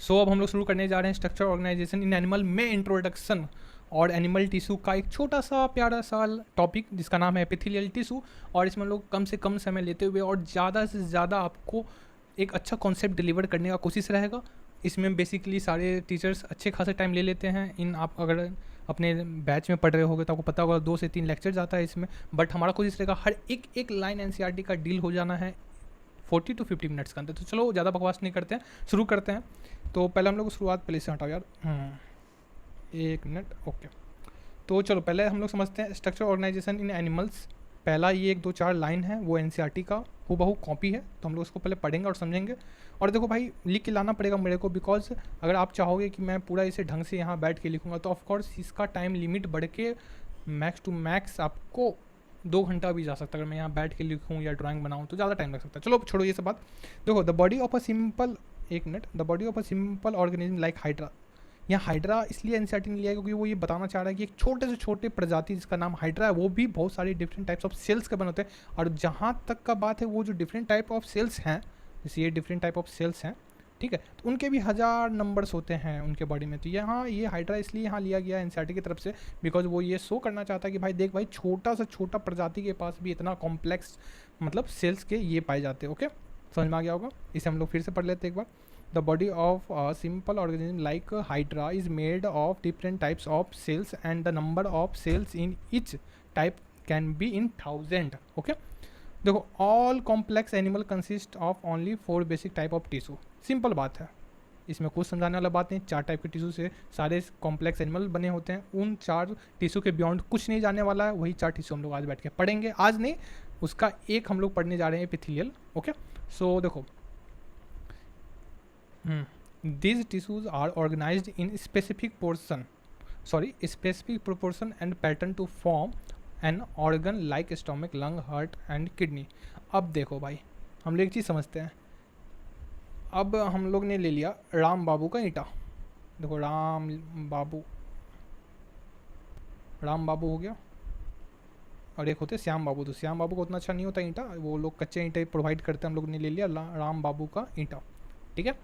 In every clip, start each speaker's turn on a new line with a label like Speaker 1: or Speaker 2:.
Speaker 1: सो अब हम लोग शुरू करने जा रहे हैं स्ट्रक्चर ऑर्गेनाइजेशन इन एनिमल में इंट्रोडक्शन और एनिमल टिश्यू का एक छोटा सा प्यारा सा टॉपिक जिसका नाम है एपिथेलियल टिश्यू। और इसमें हम लोग कम से कम समय लेते हुए और ज़्यादा से ज़्यादा आपको एक अच्छा कॉन्सेप्ट डिलीवर करने का कोशिश रहेगा। इसमें बेसिकली सारे टीचर्स अच्छे खासे टाइम ले लेते हैं। इन आप अगर अपने बैच में पढ़ रहे होगे तो आपको पता होगा 2 से 3 लेक्चर जाता है इसमें। बट हमारा कोशिश रहेगा हर एक एक लाइन एनसीईआरटी का डील हो जाना है 40 to 50 मिनट्स के अंदर। तो चलो ज़्यादा बकवास नहीं करते हैं, शुरू करते हैं। तो पहले हम लोग शुरुआत पहले से हटाओ यार, 1 मिनट, ओके। तो चलो पहले हम लोग समझते हैं स्ट्रक्चर ऑर्गेनाइजेशन इन एनिमल्स। पहला ये 1 2 4 लाइन है वो एनसीईआरटी का हूबहू कॉपी है, तो हम लोग उसको पहले पढ़ेंगे और समझेंगे। और देखो भाई लिख के लाना पड़ेगा मेरे को, बिकॉज अगर आप चाहोगे कि मैं पूरा इसे ढंग से यहाँ बैठ के लिखूँगा तो ऑफकोर्स इसका टाइम लिमिट बढ़ के मैक्स टू मैक्स आपको 2 घंटा भी जा सकता है। अगर मैं यहाँ बैठ के लिखूँ या ड्राइंग बनाऊँ तो ज़्यादा टाइम लग सकता है। चलो छोड़ो ये सब बात। देखो the body of a simple, 1 minute, the body of a simple organism like hydra. यहाँ हाइड्रा इसलिए एनसीईआरटी ने लिया है क्योंकि वो ये बताना चाह रहा है कि एक छोटे से छोटे प्रजाति जिसका नाम हाइड्रा है वो भी बहुत सारी डिफरेंट टाइप्स ऑफ सेल्स के बने होते हैं। और जहाँ तक का बात है वो जो डिफरेंट टाइप ऑफ सेल्स हैं, जैसे ये डिफरेंट टाइप ऑफ सेल्स हैं, ठीक है, तो उनके भी 1000 नंबर्स होते हैं उनके बॉडी में। तो यहाँ ये हाइड्रा इसलिए यहाँ लिया गया एनसीईआरटी की तरफ से बिकॉज वो ये शो करना चाहता है कि भाई देख भाई छोटा सा छोटा प्रजाति के पास भी इतना कॉम्प्लेक्स मतलब सेल्स के ये पाए जाते हैं। ओके, समझ में आ गया होगा। इसे हम लोग फिर से पढ़ लेते हैं एक बार। The body of a simple organism like hydra is made of different types of cells and the number of cells in each type can be in 1000। Okay, देखो all complex animal consist of only 4 basic type of tissue. Simple बात है, इसमें कुछ समझाने वाला बात नहीं। 4 type के टिश्यू से सारे कॉम्प्लेक्स एनिमल बने होते हैं। उन 4 टिश्यू के बियॉन्ड कुछ नहीं जाने वाला है। वही 4 टिश्यू हम लोग आज बैठ के पढ़ेंगे। आज नहीं, उसका एक हम लोग पढ़ने जा रहे हैं एपिथेलियल। ओके, सो देखो these tissues are organized in specific proportion and pattern to form an organ like stomach, lung, heart and kidney। अब देखो भाई हम लोग एक चीज़ समझते हैं। अब हम लोग ने ले लिया राम बाबू का ईंटा। देखो राम बाबू हो गया, और एक होते श्याम बाबू। तो श्याम बाबू को उतना अच्छा नहीं होता ईंटा, वो लोग कच्चे ईंटे प्रोवाइड करते हैं। हम लोग ने ले लिया राम बाबू का ईंटा, ठीक है।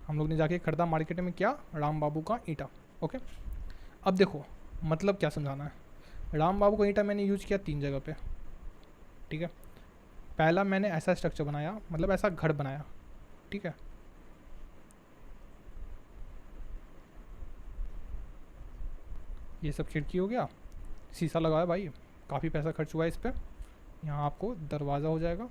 Speaker 1: हम लोग ने जाके खरीदा मार्केट में क्या, राम बाबू का ईंटा। ओके, अब देखो मतलब क्या समझाना है। राम बाबू का ईंटा मैंने यूज किया 3 जगह पे, ठीक है। पहला मैंने ऐसा स्ट्रक्चर बनाया, मतलब ऐसा घर बनाया, ठीक है। ये सब खिड़की हो गया, शीशा लगाया भाई, काफ़ी पैसा खर्च हुआ है इस पर। यहाँ आपको दरवाज़ा हो जाएगा।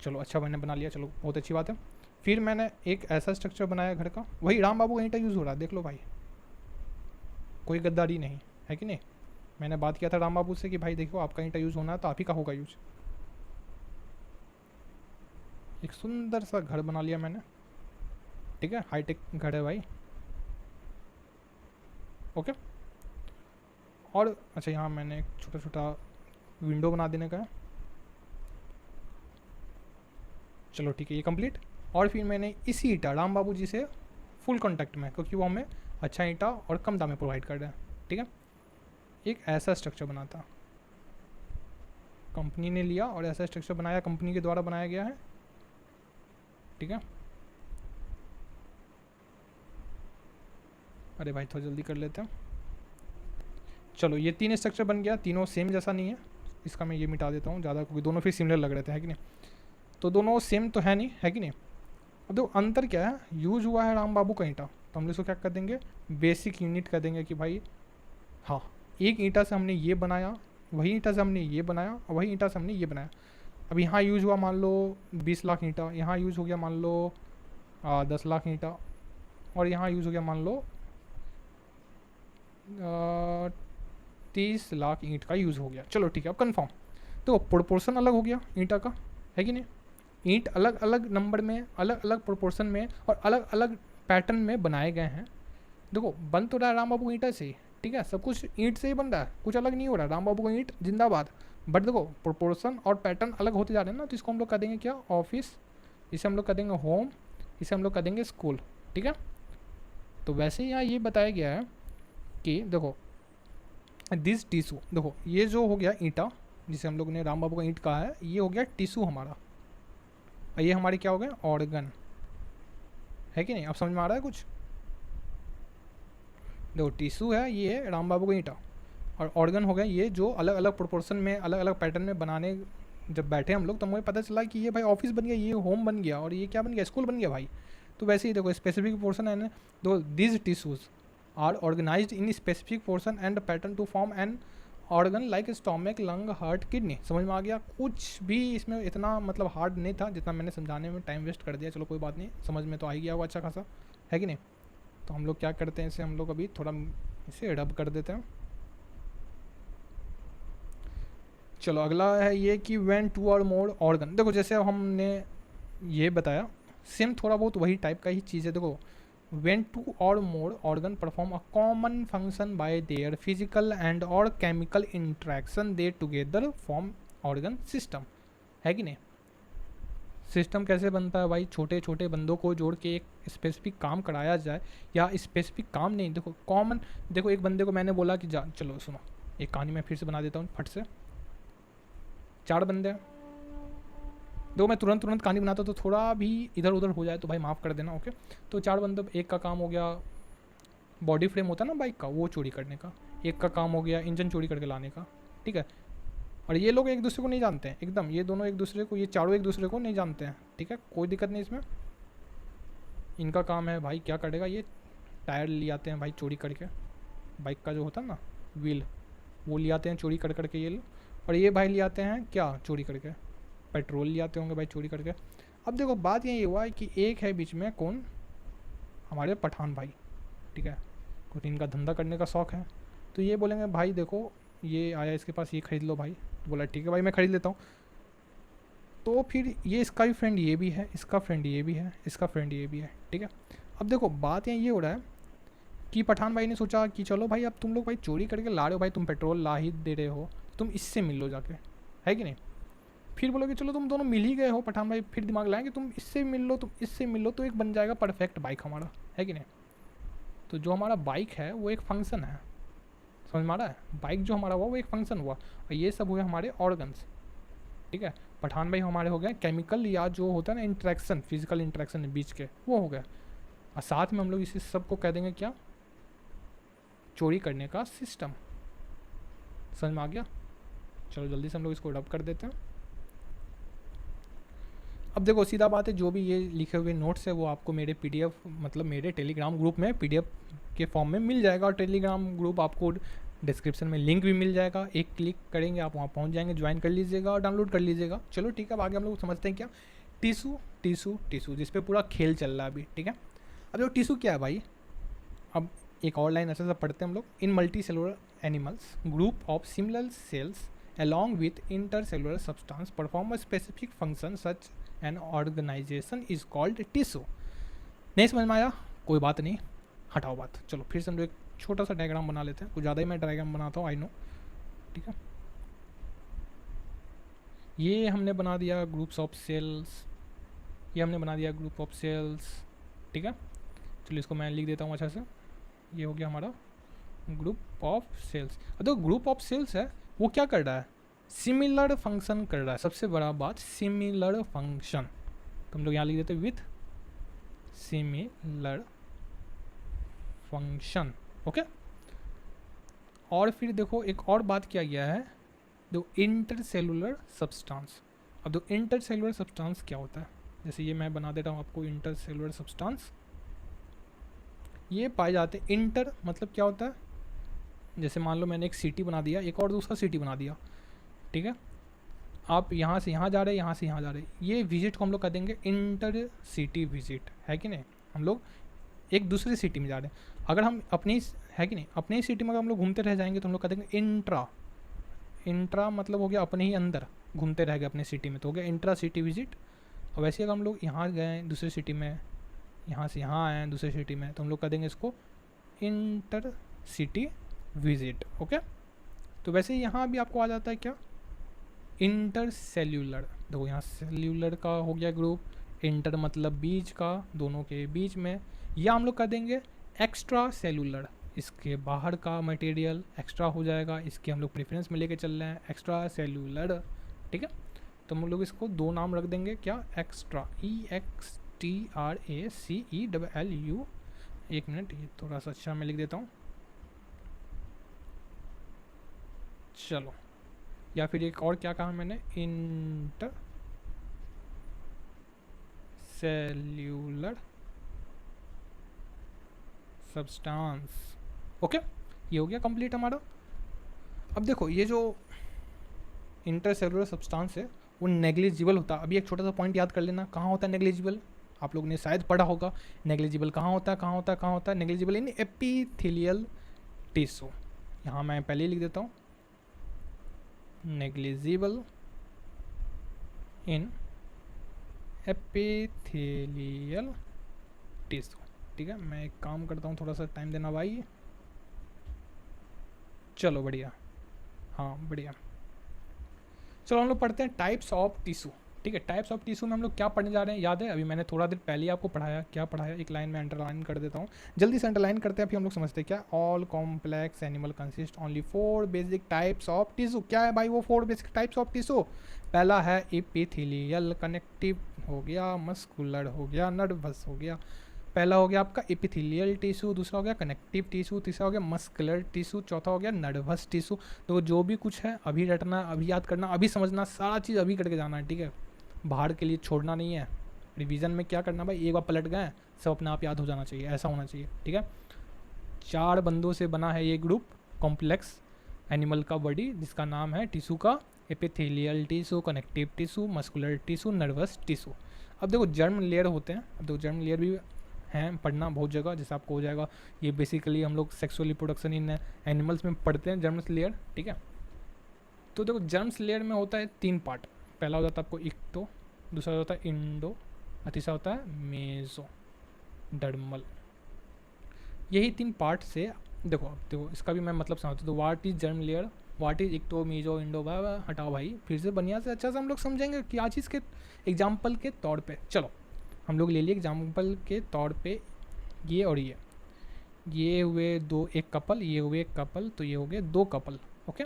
Speaker 1: चलो अच्छा मैंने बना लिया, चलो बहुत अच्छी बात है। फिर मैंने एक ऐसा स्ट्रक्चर बनाया घर का, वही राम बाबू का ईंटा यूज़ हो रहा है, देख लो भाई, कोई गद्दारी नहीं है कि नहीं। मैंने बात किया था राम बाबू से कि भाई देखो आपका ईंटा यूज़ होना है तो आप ही का होगा यूज। एक सुंदर सा घर बना लिया मैंने, ठीक है, हाईटेक घर है भाई। ओके, और अच्छा यहाँ मैंने एक छोटा छोटा विंडो बना देने का है। चलो ठीक है, ये कंप्लीट। और फिर मैंने इसी ईंटा राम बाबू जी से फुल कॉन्टैक्ट में, क्योंकि वो हमें अच्छा ईंटा और कम दाम में प्रोवाइड कर रहे हैं, ठीक है। एक ऐसा स्ट्रक्चर बनाता, कंपनी ने लिया और ऐसा स्ट्रक्चर बनाया, कंपनी के द्वारा बनाया गया है, ठीक है। अरे भाई थोड़ा जल्दी कर लेते हैं। चलो ये 3 स्ट्रक्चर बन गया, तीनों सेम जैसा नहीं है। इसका मैं ये मिटा देता हूँ ज़्यादा, क्योंकि दोनों फिर सिमिलर लग रहे थे, है कि नहीं। तो दोनों सेम तो है नहीं, है कि नहीं। अब देखो अंतर क्या है, यूज हुआ है राम बाबू का ईंटा, तो हम इसको क्या कर देंगे, बेसिक यूनिट कर देंगे कि भाई हाँ एक ईंटा से हमने ये बनाया, वही ईंटा से हमने ये बनाया, और वही ईंटा से हमने ये बनाया। अब यहाँ यूज हुआ मान लो 20 लाख ईंटा, यहाँ यूज हो गया मान लो 10 लाख ईंटा, और यहाँ यूज हो गया मान लो 30 लाख ईंट का यूज़ हो गया। चलो ठीक है, अब कन्फर्म। तो प्रोपोर्शन अलग हो गया ईंटा का, है कि नहीं। ईंट अलग अलग नंबर में, अलग अलग प्रोपोर्शन में और अलग अलग पैटर्न में बनाए गए हैं। देखो बन तो रहा है राम बाबू ईंटा से ही, ठीक है, सब कुछ ईंट से ही बन रहा है, कुछ अलग नहीं हो रहा है। राम बाबू का ईंट जिंदाबाद। बट देखो प्रोपोर्शन और पैटर्न अलग होते जा रहे हैं ना, तो इसको हम लोग कर देंगे क्या, ऑफिस। इसे हम लोग कर देंगे होम, इसे हम लोग कर देंगे स्कूल, ठीक है। तो वैसे यहाँ ये बताया गया है कि देखो दिस टिश्यू, देखो ये जो हो गया ईंटा जिसे हम लोग ने राम बाबू का ईंट कहा है, ये हो गया टिश्यू हमारा, और ये हमारे क्या हो गए ऑर्गन, है कि नहीं? अब समझ में आ रहा है कुछ? देखो टिश्यू है, ये है राम बाबू का ईंटा, और ऑर्गन हो गया ये जो अलग अलग प्रोपोर्शन में अलग अलग पैटर्न में बनाने जब बैठे हम लोग तो हमें पता चला कि ये भाई ऑफिस बन गया, ये होम बन गया, और ये क्या बन गया? स्कूल बन गया भाई। तो वैसे ही देखो स्पेसिफिक पोर्शन है ना, दो this tissues are organised in specific portion and pattern to form an organ like stomach, lung, heart, kidney. समझ में आ गया? कुछ भी इसमें इतना मतलब हार्ड नहीं था जितना मैंने समझाने में टाइम वेस्ट कर दिया। चलो कोई बात नहीं, समझ में तो आ ही गया होगा अच्छा खासा, है कि नहीं? तो हम लोग क्या करते हैं, इसे हम लोग अभी थोड़ा इसे रब कर देते हैं। चलो अगला है ये कि व्हेन टू और मोर ऑर्गन। देखो जैसे अब हमने ये बताया, सेम थोड़ा बहुत वही टाइप का ही चीज़ है। देखो व्हेन टू और more organ perform a common function by their physical and और chemical interaction they together form organ system, है कि नहीं? सिस्टम कैसे बनता है भाई? छोटे छोटे बंदों को जोड़ के एक स्पेसिफिक काम कराया जाए, या स्पेसिफिक काम नहीं, देखो कॉमन। देखो एक बंदे को मैंने बोला कि जा, चलो सुनो एक कहानी मैं फिर से बना देता हूँ फट से। 4 बंदे हैं, देखो मैं तुरंत तुरंत कहानी बनाता तो थोड़ा भी इधर उधर हो जाए तो भाई माफ़ कर देना, ओके? तो 4 बंदे, एक का काम हो गया बॉडी फ्रेम होता है ना बाइक का, वो चोरी करने का। एक का काम हो गया इंजन चोरी करके लाने का, ठीक है? और ये लोग एक दूसरे को नहीं जानते हैं एकदम, ये दोनों एक दूसरे को, ये चारों एक दूसरे को नहीं जानते हैं, ठीक है? कोई दिक्कत नहीं इसमें। इनका काम है भाई क्या करेगा, ये टायर ले आते हैं भाई चोरी करके, बाइक का जो होता है ना व्हील, वो ले आते हैं चोरी कर करके ये लोग। और ये भाई ले आते हैं क्या चोरी करके? पेट्रोल ले आते होंगे भाई चोरी करके। अब देखो बात ये हुआ है कि एक है बीच में कौन, हमारे पठान भाई, ठीक है? कुछ इनका धंधा करने का शौक़ है, तो ये बोलेंगे भाई देखो ये आया इसके पास, ये खरीद लो भाई। तो बोला ठीक है भाई मैं खरीद लेता हूँ। तो फिर ये इसका भी फ्रेंड ये भी है, इसका फ्रेंड ये भी है, इसका फ्रेंड ये भी है, ठीक है? अब देखो बात ये हो रहा है कि पठान भाई ने सोचा कि चलो भाई अब तुम लोग भाई चोरी करके ला रहे हो भाई, तुम पेट्रोल ला ही दे रहे हो, तुम इससे मिल लो जाके, है कि नहीं? फिर बोलोगे चलो तुम दोनों मिल ही गए हो, पठान भाई फिर दिमाग लाएंगे तुम इससे मिल लो, तुम इससे मिल लो, तो एक बन जाएगा परफेक्ट बाइक हमारा, है कि नहीं? तो जो हमारा बाइक है वो एक फंक्शन है, समझ में आ रहा है? बाइक जो हमारा हुआ वो एक फंक्शन हुआ, और ये सब हुए हमारे ऑर्गन्स, ठीक है? पठान भाई हमारे हो गए केमिकल, या जो होता है ना इंट्रैक्शन, फिजिकल इंट्रैक्शन बीच के, वो हो गया। और साथ में हम लोग इसी सब को कह देंगे क्या, चोरी करने का सिस्टम। समझ में आ गया? चलो जल्दी से हम लोग इसको रब कर देते हैं। अब देखो सीधा बात है, जो भी ये लिखे हुए नोट्स है वो आपको मेरे PDF मतलब मेरे टेलीग्राम ग्रुप में PDF के फॉर्म में मिल जाएगा, और टेलीग्राम ग्रुप आपको डिस्क्रिप्शन में लिंक भी मिल जाएगा, एक क्लिक करेंगे आप वहाँ पहुँच जाएंगे, ज्वाइन कर लीजिएगा और डाउनलोड कर लीजिएगा। चलो ठीक है, अब आगे हम लोग समझते हैं क्या, टिश्यू टिश्यू टिश्यू, जिस पे पूरा खेल चल रहा है अभी, ठीक है? अब देखो टिश्यू क्या है भाई, अब एक और लाइन ऐसा पढ़ते हैं हम लोग। In multi cellular animals group of similar cells along with intercellular substance perform a specific function such an organization is called tissue। नहीं समझ में आया? कोई बात नहीं, हटाओ बात। चलो फिर से हम लोग एक छोटा सा डायग्राम बना लेते हैं, कुछ ज़्यादा ही मैं डायग्राम बनाता हूँ, आई नो, ठीक है? ये हमने बना दिया ग्रुप्स ऑफ सेल्स, ये हमने बना दिया ग्रुप ऑफ सेल्स, ठीक है? चलो इसको मैं लिख देता हूँ अच्छा से, ये हो गया हमारा ग्रुप ऑफ सेल्स। तो ग्रुप ऑफ सेल्स है वो क्या कर रहा है, सिमिलर फंक्शन कर रहा है। सबसे बड़ा बात सिमिलर फंक्शन, तो हम लोग यहाँ लिख देते हैं विथ सिमिलर फंक्शन, ओके? और फिर देखो एक और बात किया गया है, दो इंटरसेलुलर सब्सटेंस। अब दो इंटरसेलुलर सब्सटेंस क्या होता है, जैसे ये मैं बना देता हूँ आपको इंटरसेलुलर सब्सटेंस, ये पाए जाते हैं। इंटर मतलब क्या होता है, जैसे मान लो मैंने एक सिटी बना दिया, एक और दूसरा सिटी बना दिया, ठीक है? आप यहाँ से यहाँ जा रहे हैं, यहाँ से यहाँ जा रहे हैं, ये विजिट को हम लोग कह देंगे इंटर सिटी विजिट, है कि नहीं? हम लोग एक दूसरे सिटी में जा रहे हैं। अगर हम अपनी, है कि नहीं, अपने ही सिटी में अगर हम लोग घूमते रह जाएंगे तो हम लोग कह देंगे इंट्रा। इंट्रा मतलब हो गया अपने ही अंदर घूमते रह गए अपने सिटी में, तो हो गया इंट्रा सिटी विजिट। और वैसे अगर हम लोग यहाँ गए दूसरे सिटी में, यहाँ से यहाँ आए दूसरे सिटी में, तो हम लोग कह देंगे इसको इंटर सिटी विजिट, ओके? तो वैसे ही यहाँ भी आपको आ जाता है क्या, इंटरसेल्यूलर। देखो यहाँ सेल्यूलर का हो गया ग्रुप, इंटर मतलब बीच का, दोनों के बीच में, या हम लोग कह देंगे एक्स्ट्रा सेल्यूलर, इसके बाहर का मटेरियल एक्स्ट्रा हो जाएगा, इसके हम लोग प्रेफरेंस में लेके चल रहे हैं एक्स्ट्रा सेल्यूलर, ठीक है? तो हम लोग इसको दो नाम रख देंगे क्या, एक्स्ट्रा, EX TRACELU, एक मिनट, ये थोड़ा सा अच्छा मैं लिख देता हूँ, चलो। या फिर एक और क्या कहा मैंने, इंटर सेल्यूलर सब्सटेंस। ओके, ये हो गया कंप्लीट हमारा। अब देखो ये जो इंटरसेलुलर सब्सटेंस है वो नेग्लिजिबल होता है। अभी एक छोटा सा पॉइंट याद कर लेना, कहाँ होता है नेग्लिजिबल, आप लोग ने शायद पढ़ा होगा। नेग्लिजिबल कहाँ होता है, कहाँ होता है, कहाँ होता है, नेग्लिजिबल इन एपिथेलियल टिश्यू। यहाँ मैं पहले ही लिख देता हूँ, नेग्लिजिबल इन एपिथेलियल टिश्यू। ठीक है, मैं एक काम करता हूँ, थोड़ा सा टाइम देना भाई। चलो बढ़िया, हाँ बढ़िया। चलो हम लोग पढ़ते हैं टाइप्स ऑफ टिश्यू। ठीक है, टाइप्स ऑफ टिश्यू में हम लोग क्या पढ़ने जा रहे हैं, याद है? अभी मैंने थोड़ा देर पहले ही आपको पढ़ाया, क्या पढ़ाया, एक लाइन में अंडरलाइन कर देता हूँ, जल्दी से अंडरलाइन करते हैं, फिर हम लोग समझते हैं क्या। All complex animal consist only 4 basic types of tissue. क्या है भाई वो 4 बेसिक टाइप्स ऑफ टिश्यू? पहला है एपिथेलियल, कनेक्टिव हो गया, मस्कुलर हो गया, नर्वस हो गया। पहला हो गया आपका एपिथेलियल टिश्यू, दूसरा हो गया कनेक्टिव टिश्यू, तीसरा हो गया मस्कुलर टिश्यू, चौथा हो गया नर्वस टिश्यू। तो जो भी कुछ है अभी रटना, अभी याद करना, अभी समझना, सारा चीज़ अभी करके जाना है। ठीक है, बाहर के लिए छोड़ना नहीं है। रिवीजन में क्या करना भाई, एक बार पलट गए सब अपने आप याद हो जाना चाहिए, ऐसा होना चाहिए। ठीक है, 4 बंदों से बना है ये ग्रुप, कॉम्प्लेक्स एनिमल का बॉडी, जिसका नाम है टिश्यू का epithelial tissue, connective tissue, muscular tissue, nervous tissue. अब देखो जर्म लेयर होते हैं, अब देखो जर्म लेयर भी हैं पढ़ना बहुत जगह, जैसे आपको हो जाएगा। ये बेसिकली हम लोग सेक्सुअल रिप्रोडक्शन इन एनिमल्स में पढ़ते हैं, जर्म्स लेयर। ठीक है, तो देखो जर्म्स लेयर में होता है 3 पार्ट। पहला हो जाता है आपको इक्टो, दूसरा होता है इंडो, और तीसरा होता है मेजो डर्मल। यही 3 पार्ट से देखो, अब देखो इसका भी मैं मतलब समझता हूँ। तो what is germ layer, what is ecto, meso, Indo, हटाओ भाई, फिर से बढ़िया से अच्छा से हम लोग समझेंगे कि आज चीज़ के एग्जाम्पल के तौर पे। चलो हम लोग ले लिए एग्जाम्पल के तौर पे ये और ये हुए दो, एक कपल, ये हुए एक कपल, तो ये हो गए 2 कपल। ओके,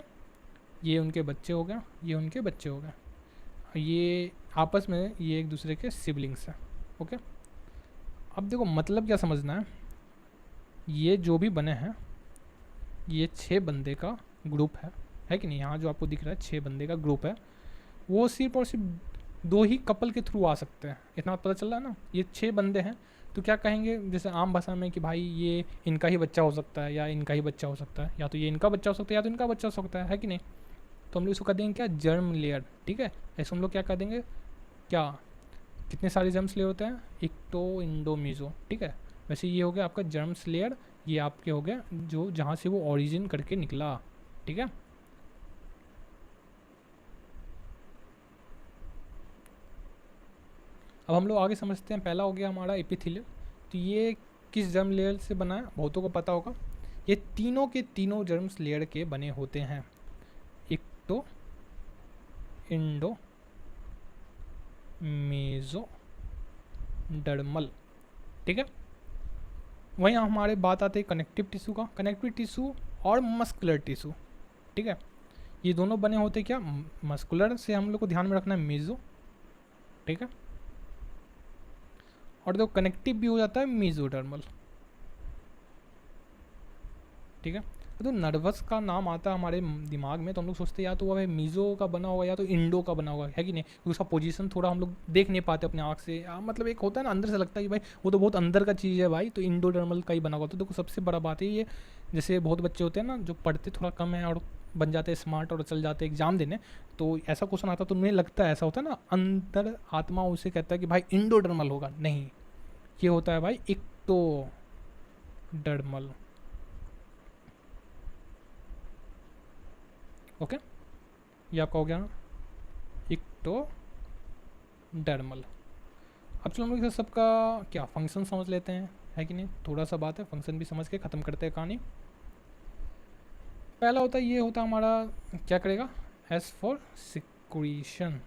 Speaker 1: ये उनके बच्चे हो गए, ये उनके बच्चे हो गए, ये आपस में ये एक दूसरे के सिबलिंग्स हैं। ओके, अब देखो मतलब क्या समझना है, ये जो भी बने हैं ये 6 बंदे का ग्रुप है कि नहीं? यहाँ जो आपको दिख रहा है 6 बंदे का ग्रुप है, वो सिर्फ और सिर्फ 2 ही कपल के थ्रू आ सकते हैं, इतना पता चल रहा है ना। ये 6 बंदे हैं, तो क्या कहेंगे जैसे आम भाषा में कि भाई ये इनका ही बच्चा हो सकता है, या इनका ही बच्चा हो सकता है, या तो ये इनका बच्चा हो सकता है, या तो इनका बच्चा हो सकता है कि नहीं? तो हम लोग इसको कह देंगे क्या, जर्म लेयर। ठीक है, ऐसे हम लोग क्या कह देंगे, क्या कितने सारे जर्म्स लेयर होते हैं, इक्टो, इंडो, मीजो। ठीक है, वैसे ये हो गया आपका जर्म्स लेयर, ये आपके हो गया जो जहाँ से वो ओरिजिन करके निकला। ठीक है, अब हम लोग आगे समझते हैं। पहला हो गया हमारा एपिथेलियल, तो ये किस जर्म लेयर से बना है, बहुतों को पता होगा। ये तीनों के तीनों जर्म्स लेयर के बने होते हैं, इक्टो, इंडो, मेजो, डर्मल। ठीक है, वहीं हमारे बात आते हैं कनेक्टिव टिश्यू का। कनेक्टिव टिश्यू और मस्कुलर टिश्यू, ठीक है, ये दोनों बने होते क्या, मस्कुलर से हम लोग को ध्यान में रखना है मेजो। ठीक है, और देखो कनेक्टिव भी हो जाता है मेजोडर्मल। ठीक है, तो नर्वस का नाम आता है हमारे दिमाग में, तो हम लोग सोचते हैं या तो वह मीज़ो का बना होगा या तो इंडो का बना होगा, है कि नहीं? क्योंकि उसका पोजीशन थोड़ा हम लोग देख नहीं पाते अपने आँख से, मतलब एक होता है ना अंदर से लगता है कि भाई वो तो बहुत अंदर का चीज़ है भाई, तो इंडोडर्मल का ही बना होगा। तो देखो सबसे बड़ा बात है ये, जैसे बहुत बच्चे होते हैं ना जो पढ़ते थोड़ा कम है और बन जाते हैं स्मार्ट और चल जाते हैं एग्जाम देने, तो ऐसा क्वेश्चन आता तो उन्हें लगता है ऐसा होता है ना, अंदर आत्मा उसे कहता है कि भाई इंडोडर्मल होगा, नहीं, ये होता है भाई इक्टोडर्मल। ओके, ये आपका हो गया इक्टोडर्मल। अब चलो हम लोग सबका क्या फंक्शन समझ लेते हैं, है कि नहीं? थोड़ा सा बात है, फंक्शन भी समझ के ख़त्म करते हैं कहानी। पहला होता है ये होता है हमारा क्या करेगा, S for secretion,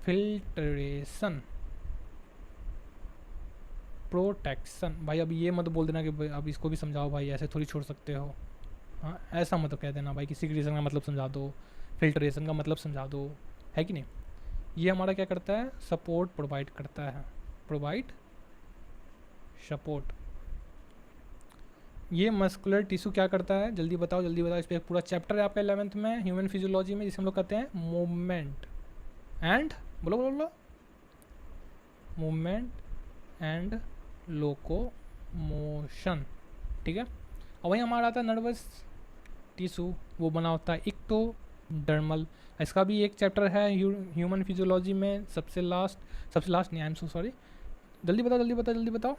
Speaker 1: filtration, protection. भाई अब ये मत बोल देना कि अब इसको भी समझाओ भाई, ऐसे थोड़ी छोड़ सकते हो। हाँ, ऐसा मत कह देना भाई कि सिक्रीशन का मतलब समझा दो, फिल्ट्रेशन का मतलब समझा दो, है कि नहीं? ये हमारा क्या करता है, सपोर्ट प्रोवाइड करता है, प्रोवाइड सपोर्ट। ये मस्कुलर टिश्यू क्या करता है, जल्दी बताओ जल्दी बताओ, इस पर पूरा चैप्टर है आपका 11th में ह्यूमन फिजियोलॉजी में, जिसे हम लोग कहते हैं मूवमेंट एंड, बोलो बोलो बोलो, मूवमेंट एंड लोकोमोशन, ठीक है। और वहीं हमारा आता है नर्वस टिश्यू, वो बना होता है इक्टोडर्मल, इसका भी एक चैप्टर है ह्यूमन फिजियोलॉजी में, सबसे लास्ट नहीं, आई एम सो सॉरी, जल्दी बताओ जल्दी बताओ जल्दी बताओ,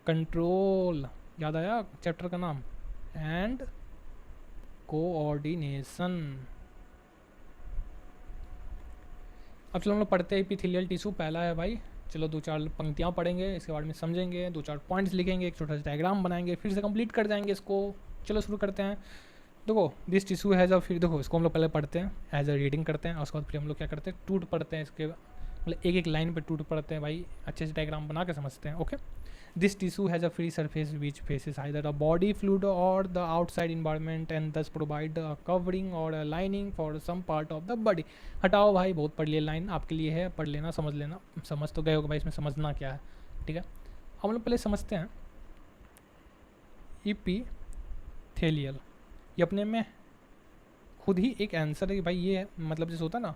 Speaker 1: कंट्रोल, याद आया चैप्टर का नाम, एंड कोऑर्डिनेशन। अब चलो हम लोग पढ़ते हैं एपिथेलियल टिश्यू, पहला है भाई, चलो 2-4 पंक्तियाँ पढ़ेंगे, इसके बारे में समझेंगे, 2-4 पॉइंट्स लिखेंगे, एक छोटा सा डायग्राम बनाएंगे, फिर से कंप्लीट कर जाएंगे इसको। चलो शुरू करते हैं। देखो दिस टिश्यू हैज़ अ, फिर देखो इसको हम लोग पहले पढ़ते हैं, एज अ रीडिंग करते हैं, और उसके बाद फिर हम लोग क्या करते हैं, टूट पढ़ते हैं, इसके मतलब एक एक लाइन पे टूट पढ़ते हैं भाई, अच्छे से डायग्राम बना के समझते हैं। Okay, this tissue has a free surface which faces either a body fluid or the outside environment and thus provide a covering or a lining for some part of the body। हटाओ भाई, बहुत पढ़ लिए, line आपके लिए है, पढ़ लेना, समझ लेना, समझ तो गए होगा भाई इसमें समझना क्या है, ठीक है। हम लोग पहले समझते हैं इपीथेलियल, ये अपने में खुद ही एक आंसर है कि भाई ये मतलब जैसे होता है ना,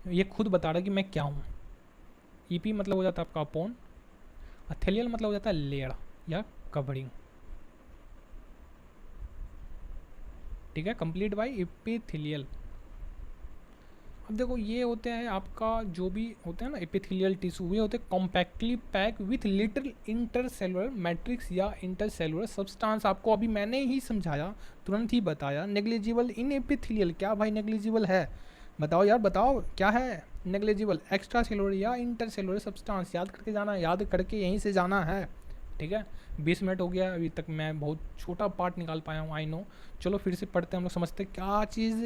Speaker 1: ये खुद बता रहा है कि मैं क्या हूँ। ईपी मतलब हो जाता है आपका अपोन, एथेलियल मतलब हो जाता है लेयर या कवरिंग, ठीक है, कंप्लीट बाय एपिथेलियल। अब देखो ये होते हैं आपका जो भी होते हैं ना एपिथेलियल टिश्यू, ये होते हैं compactly pack with little intercellular matrix या इंटरसेलुलर सब्सटेंस। आपको अभी मैंने ही समझाया, तुरंत ही बताया, नेग्लिजिबल इन एपिथेलियल, क्या भाई नेग्लिजिबल है, बताओ यार बताओ क्या है नेग्लिजिबल, एक्स्ट्रा सेलुलर या इंटर सेलुलर सब्सटेंस, याद करके जाना, याद करके यहीं से जाना है, ठीक है। 20 मिनट हो गया, अभी तक मैं बहुत छोटा पार्ट निकाल पाया हूँ, आई नो। चलो फिर से पढ़ते हैं, हम लोग समझते हैं क्या चीज़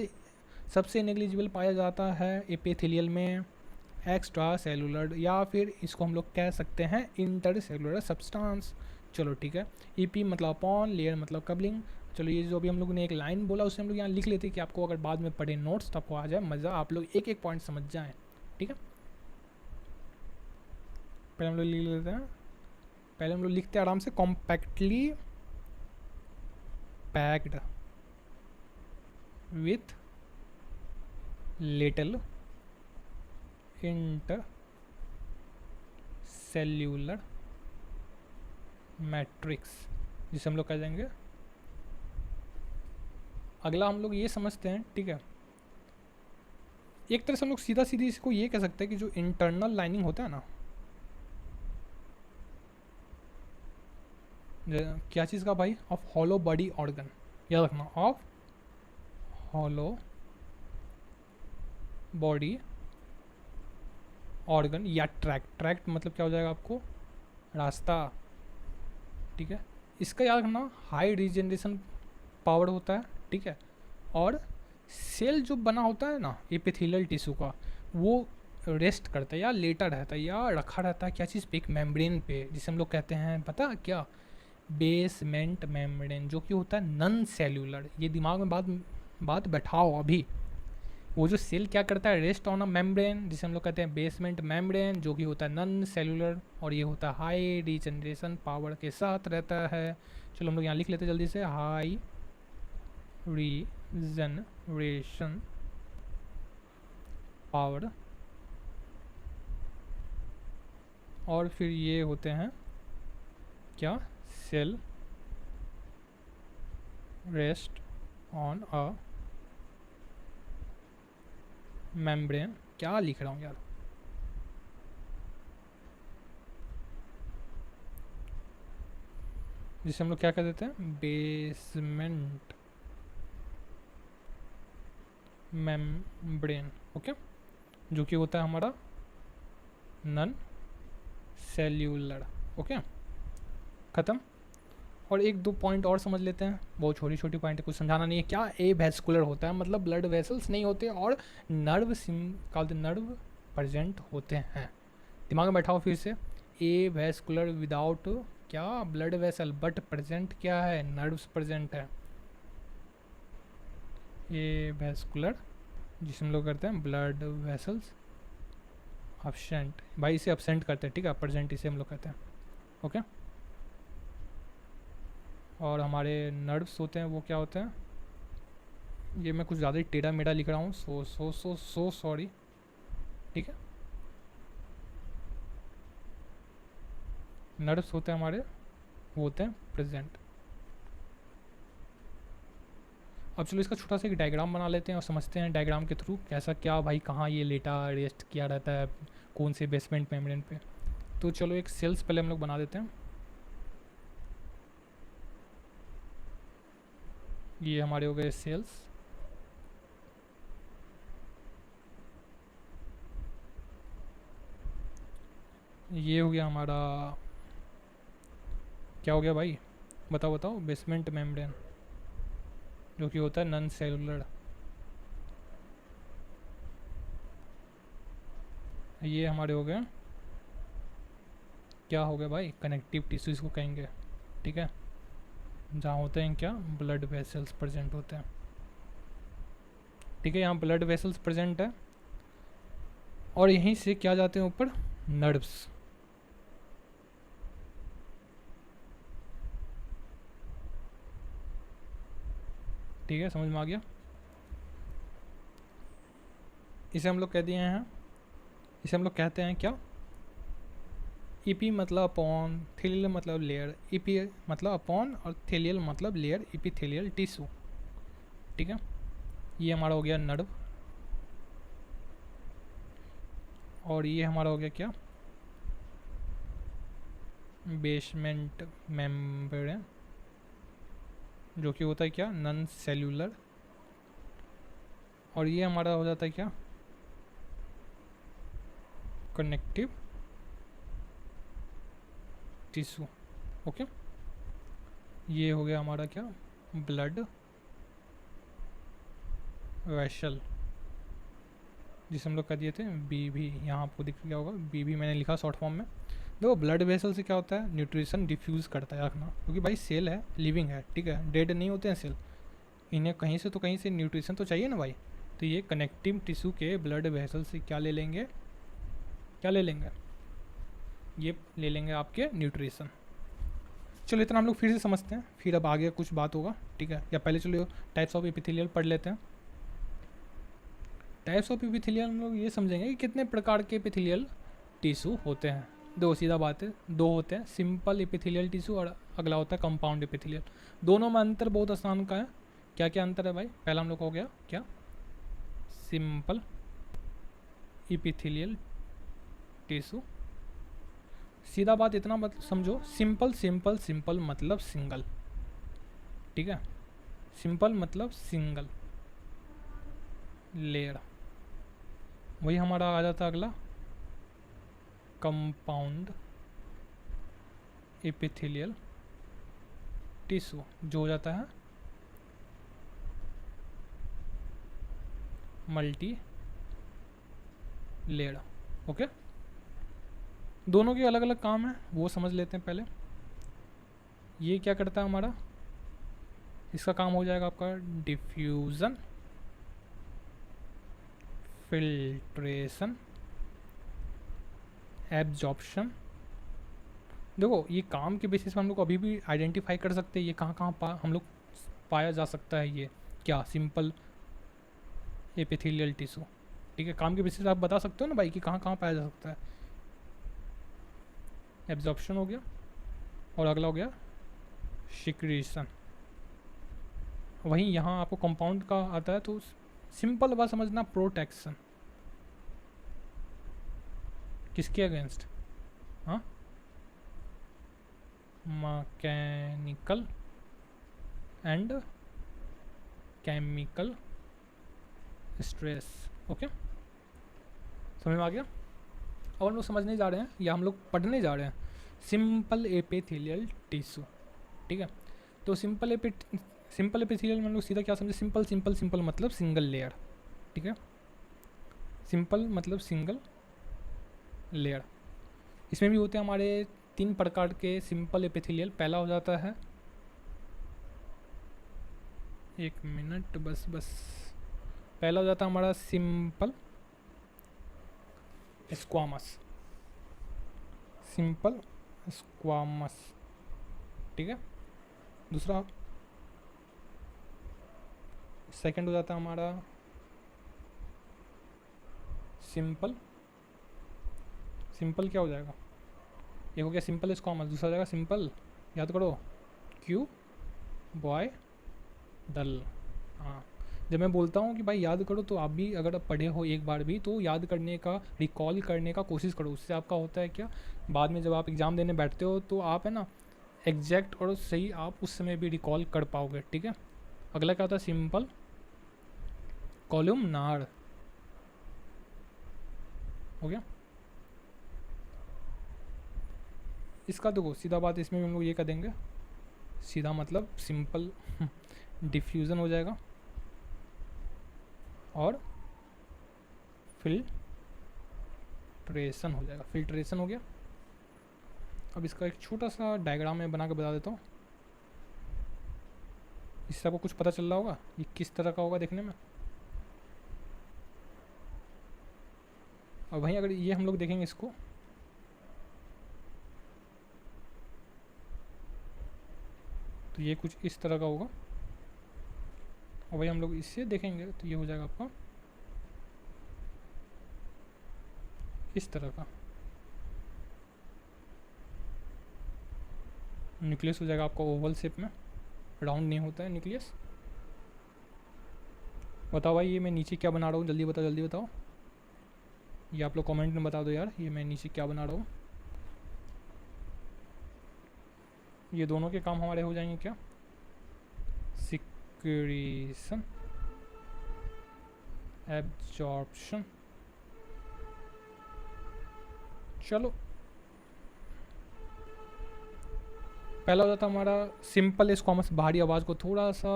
Speaker 1: सबसे नेग्लिजिबल पाया जाता है एपिथेलियल में, एक्स्ट्रा सेलुलर या फिर इसको हम लोग कह सकते हैं इंटर सेलुलर सब्सटेंस। चलो ठीक है, ईपी मतलब अपॉन, लेयर मतलब कबलिंग। चलो ये जो भी हम लोग ने एक लाइन बोला उसे हम लोग यहाँ लिख लेते हैं कि आपको अगर बाद में पढ़े नोट्स तो आपको आ जाए मज़ा, आप लोग एक एक पॉइंट समझ जाएं, ठीक है। पहले हम लोग लिख लेते हैं, पहले हम लोग लिखते हैं आराम से, compactly packed with little inter cellular matrix, जिसे हम लोग कह देंगे। अगला हम लोग ये समझते हैं, ठीक है, एक तरह से हम लोग सीधा सीधी इसको ये कह सकते हैं कि जो इंटरनल लाइनिंग होता है ना, क्या चीज़ का भाई, ऑफ हॉलो बॉडी ऑर्गन, याद रखना, ऑफ हॉलो बॉडी ऑर्गन या ट्रैक्ट मतलब क्या हो जाएगा आपको, रास्ता, ठीक है। इसका याद रखना हाई रीजनरेशन पावर होता है, ठीक है, और सेल जो बना होता है ना एपिथेलियल टिश्यू का, वो रेस्ट करता है या लेटा रहता है या रखा रहता है क्या चीज़ पे, एक मेम्ब्रेन पे, जिसे हम लोग कहते हैं पता क्या, बेसमेंट मेम्ब्रेन, जो कि होता है नन सेल्यूलर। ये दिमाग में बात बैठाओ अभी, वो जो सेल क्या करता है, रेस्ट ऑन अ मेम्ब्रेन, जिसे हम लोग कहते हैं बेसमेंट मेम्ब्रेन, जो कि होता है नन सेल्यूलर, और ये होता है हाई रीजनरेशन पावर के साथ रहता है। चलो हम लोग यहाँ लिख लेते हैं जल्दी से, हाई रीजनरेशन पावर, और फिर ये होते हैं क्या, cell rest on a membrane, क्या लिख रहा हूँ यार, जिसे हम लोग क्या कह देते हैं, बेसमेंट मेम्ब्रेन, ओके, जो कि होता है हमारा नन सेल्यूलर, ओके, ख़त्म। और एक दो पॉइंट और समझ लेते हैं, बहुत छोटी छोटी पॉइंट है, कुछ समझाना नहीं है। क्या ए वेस्कुलर होता है, मतलब ब्लड वेसल्स नहीं होते और नर्व नर्व प्रेजेंट होते हैं, दिमाग में बैठाओ फिर से, ए वेस्कुलर विदाउट क्या, ब्लड वेसल, बट प्रेजेंट क्या है, नर्व्स प्रेजेंट है। ए वेस्कुलर जिसे हम लोग करते हैं ब्लड वेसल्स एब्सेंट, भाई इसे एब्सेंट करते हैं, ठीक है, प्रेजेंट इसे हम लोग कहते हैं। ओके, और हमारे नर्व्स होते हैं वो क्या होते हैं, ये मैं कुछ ज़्यादा ही टेढ़ा मेढ़ा लिख रहा हूँ, सो सॉरी, ठीक है। नर्व्स होते हैं हमारे, वो होते हैं प्रेजेंट। अब चलो इसका छोटा सा एक डायग्राम बना लेते हैं और समझते हैं डायग्राम के थ्रू कैसा क्या भाई, कहाँ ये लेटा रेस्ट किया रहता है, कौन से बेसमेंट मेम्ब्रेन पे। तो चलो एक सेल्स पहले हम लोग बना देते हैं। ये हमारे हो गए सेल्स। ये हो गया हमारा, क्या हो गया भाई, बताओ बताओ, बेसमेंट मेम्ब्रेन, जो कि होता है नॉन सेलुलर। ये हमारे हो गए, क्या हो गया भाई, कनेक्टिव टिश्यू इसको कहेंगे, ठीक है, जहाँ होते हैं क्या, ब्लड वेसल्स प्रेजेंट होते हैं, ठीक है, यहाँ ब्लड वेसल्स प्रेजेंट है, और यहीं से क्या जाते हैं ऊपर, नर्व्स, ठीक है, समझ में आ गया। इसे हम लोग कह दिए हैं, इसे हम लोग कहते हैं क्या, ईपी मतलब अपॉन, थेलियल मतलब लेयर, ईपी मतलब अपॉन और थेलियल मतलब लेयर, इपीथेलियल टिश्यू, ठीक है। ये हमारा हो गया नर्व, और ये हमारा हो गया क्या, बेसमेंट मेम्ब्रेन, जो कि होता है क्या, नॉन सेल्यूलर, और ये हमारा हो जाता है क्या, कनेक्टिव टिश्यू। ओके, ये हो गया हमारा क्या, ब्लड वेसल, जिसे हम लोग कह दिए थे बीवी, यहाँ आपको दिख गया होगा बीवी मैंने लिखा शॉर्ट फॉर्म में। देखो ब्लड वेसल से क्या होता है, न्यूट्रिशन डिफ्यूज़ करता है, रखना, क्योंकि भाई सेल है, लिविंग है, ठीक है, डेड नहीं होते हैं सेल, इन्हें कहीं से तो कहीं से न्यूट्रिशन तो चाहिए ना भाई। तो ये कनेक्टिव टिश्यू के ब्लड वेसल से क्या ले लेंगे, क्या ले लेंगे, ये ले लेंगे आपके न्यूट्रिशन। चलो इतना हम लोग फिर से समझते हैं, फिर अब आगे कुछ बात होगा, ठीक है, या पहले चलो टाइप्स ऑफ एपिथेलियल पढ़ लेते हैं। टाइप्स ऑफ एपिथेलियल हम लोग ये समझेंगे कि कितने प्रकार के एपिथेलियल टिश्यू होते हैं। दो, सीधा बात है, दो होते हैं, सिंपल एपिथेलियल टिश्यू और अगला होता है कंपाउंड एपिथेलियल। दोनों में अंतर बहुत आसान का है। क्या क्या अंतर है भाई, पहला हम लोग हो गया क्या, सिंपल एपिथेलियल टिश्यू। सीधा बात इतना मत समझो, सिंपल सिंपल सिंपल मतलब सिंगल, ठीक है, सिंपल मतलब सिंगल लेयर। वही हमारा आ जाता है अगला, कंपाउंड एपिथेलियल टिश्यू, जो हो जाता है मल्टी लेयर। ओके, दोनों के अलग अलग काम है, वो समझ लेते हैं पहले। ये क्या करता है हमारा, इसका काम हो जाएगा आपका डिफ्यूज़न, फिल्ट्रेशन, एब्जॉर्प्शन। देखो ये काम के बेसिस पे हम लोग अभी भी आइडेंटिफाई कर सकते हैं ये कहाँ कहाँ हम लोग पाया जा सकता है, ये क्या, सिंपल एपिथेलियल टिश्यू, ठीक है, काम के बेसिस पे आप बता सकते हो ना भाई कि कहाँ कहाँ पाया जा सकता है। एब्जॉर्प्शन हो गया, और अगला हो गया सिक्रीशन। वहीं यहाँ आपको कंपाउंड का आता है, तो सिंपल बात समझना, प्रोटेक्शन, किसके अगेंस्ट, हाँ, mechanical and chemical stress. Okay, समझ में आ गया। अब हम लोग समझने जा रहे हैं या हम लोग पढ़ने जा रहे हैं सिंपल एपिथेलियल टिश्यू, ठीक है। तो सिंपल एपिथेलियल में हम लोग सीधा क्या समझे, सिंपल सिंपल सिंपल मतलब सिंगल लेयर, ठीक है, सिंपल मतलब सिंगल लेयर। इसमें भी होते हैं हमारे 3 प्रकार के सिंपल एपिथेलियल। पहला हो जाता है, एक मिनट बस, पहला हो जाता है हमारा सिंपल स्क्वामस, सिंपल स्क्वामस, ठीक है। दूसरा सेकंड हो जाता है हमारा सिंपल, सिंपल क्या हो जाएगा, एक हो गया सिंपल स्क्वामस, दूसरा हो जाएगा सिंपल, याद करो, क्यू बॉय डल। हाँ, जब मैं बोलता हूँ कि भाई याद करो, तो आप भी अगर आप पढ़े हो एक बार भी तो याद करने का, रिकॉल करने का कोशिश करो। उससे आपका होता है क्या, बाद में जब आप एग्ज़ाम देने बैठते हो तो आप है ना एग्जैक्ट और सही आप उस समय भी रिकॉल कर पाओगे, ठीक है। अगला क्या होता है, सिंपल कॉलमनार, हो गया। इसका देखो सीधा बात, इसमें भी हम लोग ये कर देंगे, सीधा मतलब सिंपल डिफ्यूज़न हो जाएगा और फिल्ट्रेशन हो जाएगा, फिल्ट्रेशन हो गया। अब इसका एक छोटा सा डायग्राम मैं बना के बता देता हूँ, इससे आपको कुछ पता चल रहा होगा ये किस तरह का होगा देखने में। और वहीं अगर ये हम लोग देखेंगे इसको, तो ये कुछ इस तरह का होगा, और वही हम लोग इससे देखेंगे तो ये हो जाएगा आपका इस तरह का न्यूक्लियस हो जाएगा आपका ओवल शेप में, राउंड नहीं होता है न्यूक्लियस। बताओ भाई ये मैं नीचे क्या बना रहा हूँ, जल्दी बताओ जल्दी बताओ, ये आप लोग कमेंट में बता दो यार, ये मैं नीचे क्या बना रहा हूँ। ये दोनों के काम हमारे हो जाएंगे क्या, सिक्रीशन, एब्जॉर्प्शन। चलो पहला हो जाता हमारा सिंपल स्क्वामस, बाहरी आवाज़ को थोड़ा सा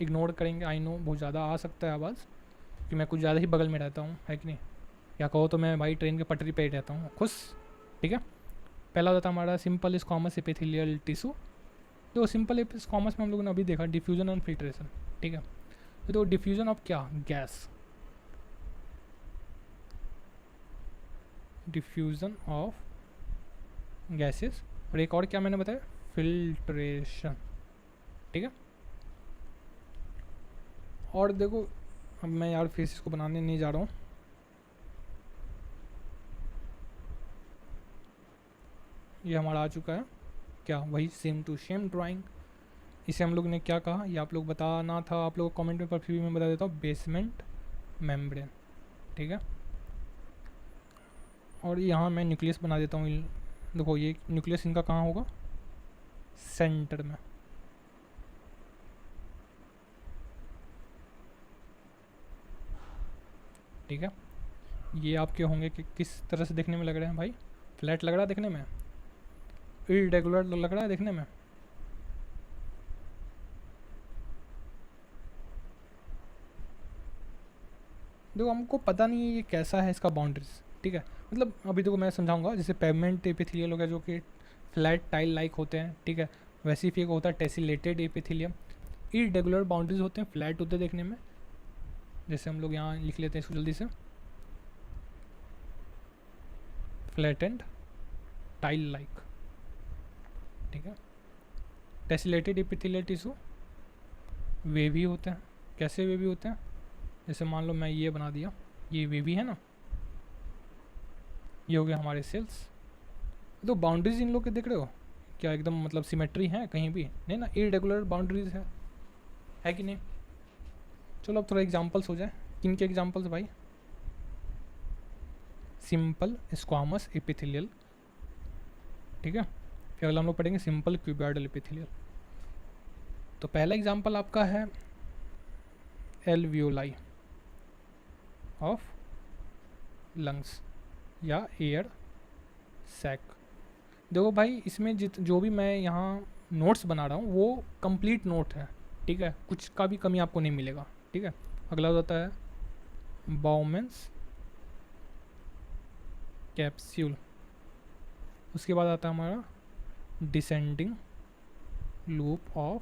Speaker 1: इग्नोर करेंगे, आई नो बहुत ज़्यादा आ सकता है आवाज़ कि मैं कुछ ज़्यादा ही बगल में रहता हूँ, है कि नहीं, या कहो तो मैं भाई ट्रेन के पटरी पे ही रहता हूँ खुश, ठीक है। पहला हो जाता हमारा सिंपल स्क्वामस एपिथेलियल टिश्यू। तो सिंपल स्क्वामस में हम लोगों ने अभी देखा डिफ्यूजन एंड फिल्ट्रेशन, ठीक है। तो डिफ्यूजन ऑफ क्या, गैस, डिफ्यूजन ऑफ गैसेस, और एक और क्या मैंने बताया, फिल्ट्रेशन, ठीक है। और देखो अब मैं यार फिर इसको बनाने नहीं जा रहा हूँ, ये हमारा आ चुका है क्या, वही सेम टू सेम ड्राइंग। इसे हम लोग ने क्या कहा, ये आप लोग बताना था, आप लोग कमेंट में, पर फिर भी मैं बता देता हूँ, बेसमेंट मेम्ब्रेन, ठीक है। और यहाँ मैं न्यूक्लियस बना देता हूँ, देखो ये न्यूक्लियस इनका कहाँ होगा, सेंटर में, ठीक है। ये आपके होंगे कि किस तरह से देखने में लग रहे हैं भाई, फ्लैट लग रहा है देखने में, इरेगुलर लग रहा है देखने में, देखो हमको पता नहीं है ये कैसा है इसका बाउंड्रीज, ठीक है। मतलब अभी देखो मैं समझाऊंगा, जैसे पेवमेंट एपिथेलियल हो गया जो कि फ्लैट टाइल लाइक होते हैं, ठीक है। वैसे ही फिर होता है टेसिलेटेड एपिथेलियम, इरेगुलर बाउंड्रीज होते हैं, फ्लैट होते हैं देखने में, जैसे हम लोग यहाँ लिख लेते हैं इसको जल्दी से, फ्लैट एंड टाइल लाइक, ठीक है। टेसिलेटेड एपिथेलियल टिश्यू वेवी होते हैं, कैसे वेवी होते हैं, जैसे मान लो मैं ये बना दिया, ये वेवी है ना, ये हो गया हमारे सेल्स। तो बाउंड्रीज इन लोग के देख रहे हो क्या, एकदम मतलब सिमेट्री है कहीं भी नहीं ना, इरेगुलर बाउंड्रीज है कि नहीं। चलो अब थोड़ा एग्जांपल्स हो जाए, किन के एग्जांपल्स भाई, सिंपल स्क्वामस एपिथेलियल, ठीक है। फिर अगला हम लोग पढ़ेंगे सिंपल क्यूबॉइडल एपिथेलियल। तो पहला एग्जांपल आपका है एल्वियोलाई ऑफ लंग्स या एयर सैक। देखो भाई इसमें जो भी मैं यहाँ नोट्स बना रहा हूँ वो कंप्लीट नोट है, ठीक है, कुछ का भी कमी आपको नहीं मिलेगा, ठीक है। अगला होता है बाउमेंस कैप्सूल, उसके बाद आता है हमारा डिसेंडिंग लूप ऑफ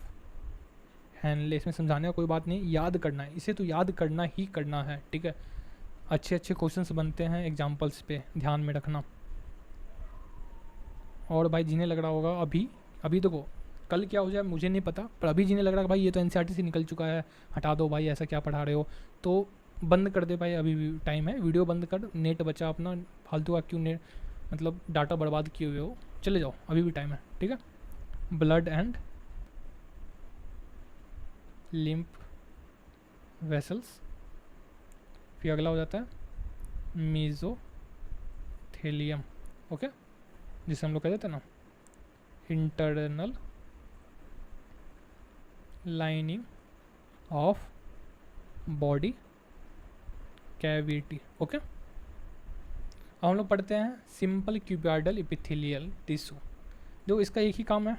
Speaker 1: हैनले। इसमें समझाने का कोई बात नहीं, याद करना है इसे, तो याद करना ही करना है, ठीक है। अच्छे अच्छे क्वेश्चंस बनते हैं एग्जाम्पल्स पे, ध्यान में रखना। और भाई जिन्हें लग रहा होगा अभी अभी देखो कल क्या हो जाए मुझे नहीं पता, पर अभी जिन्हें लग रहा है भाई ये तो एनसीईआरटी से निकल चुका है, हटा दो भाई ऐसा क्या पढ़ा रहे हो, तो बंद कर दे भाई, अभी भी टाइम है, वीडियो बंद कर, नेट बचा अपना, फालतू का क्यों नेट मतलब डाटा बर्बाद किए हुए हो, चले जाओ अभी भी टाइम है, ठीक है। ब्लड एंड लिम्फ वेसल्स, फिर अगला हो जाता है मीजोथेलियम, ओके, जिसे हम लोग कह देते हैं ना internal lining of body cavity, okay. अब हम लोग पढ़ते हैं सिंपल क्यूबॉइडल एपिथेलियल टिश्यू, जो इसका एक ही काम है,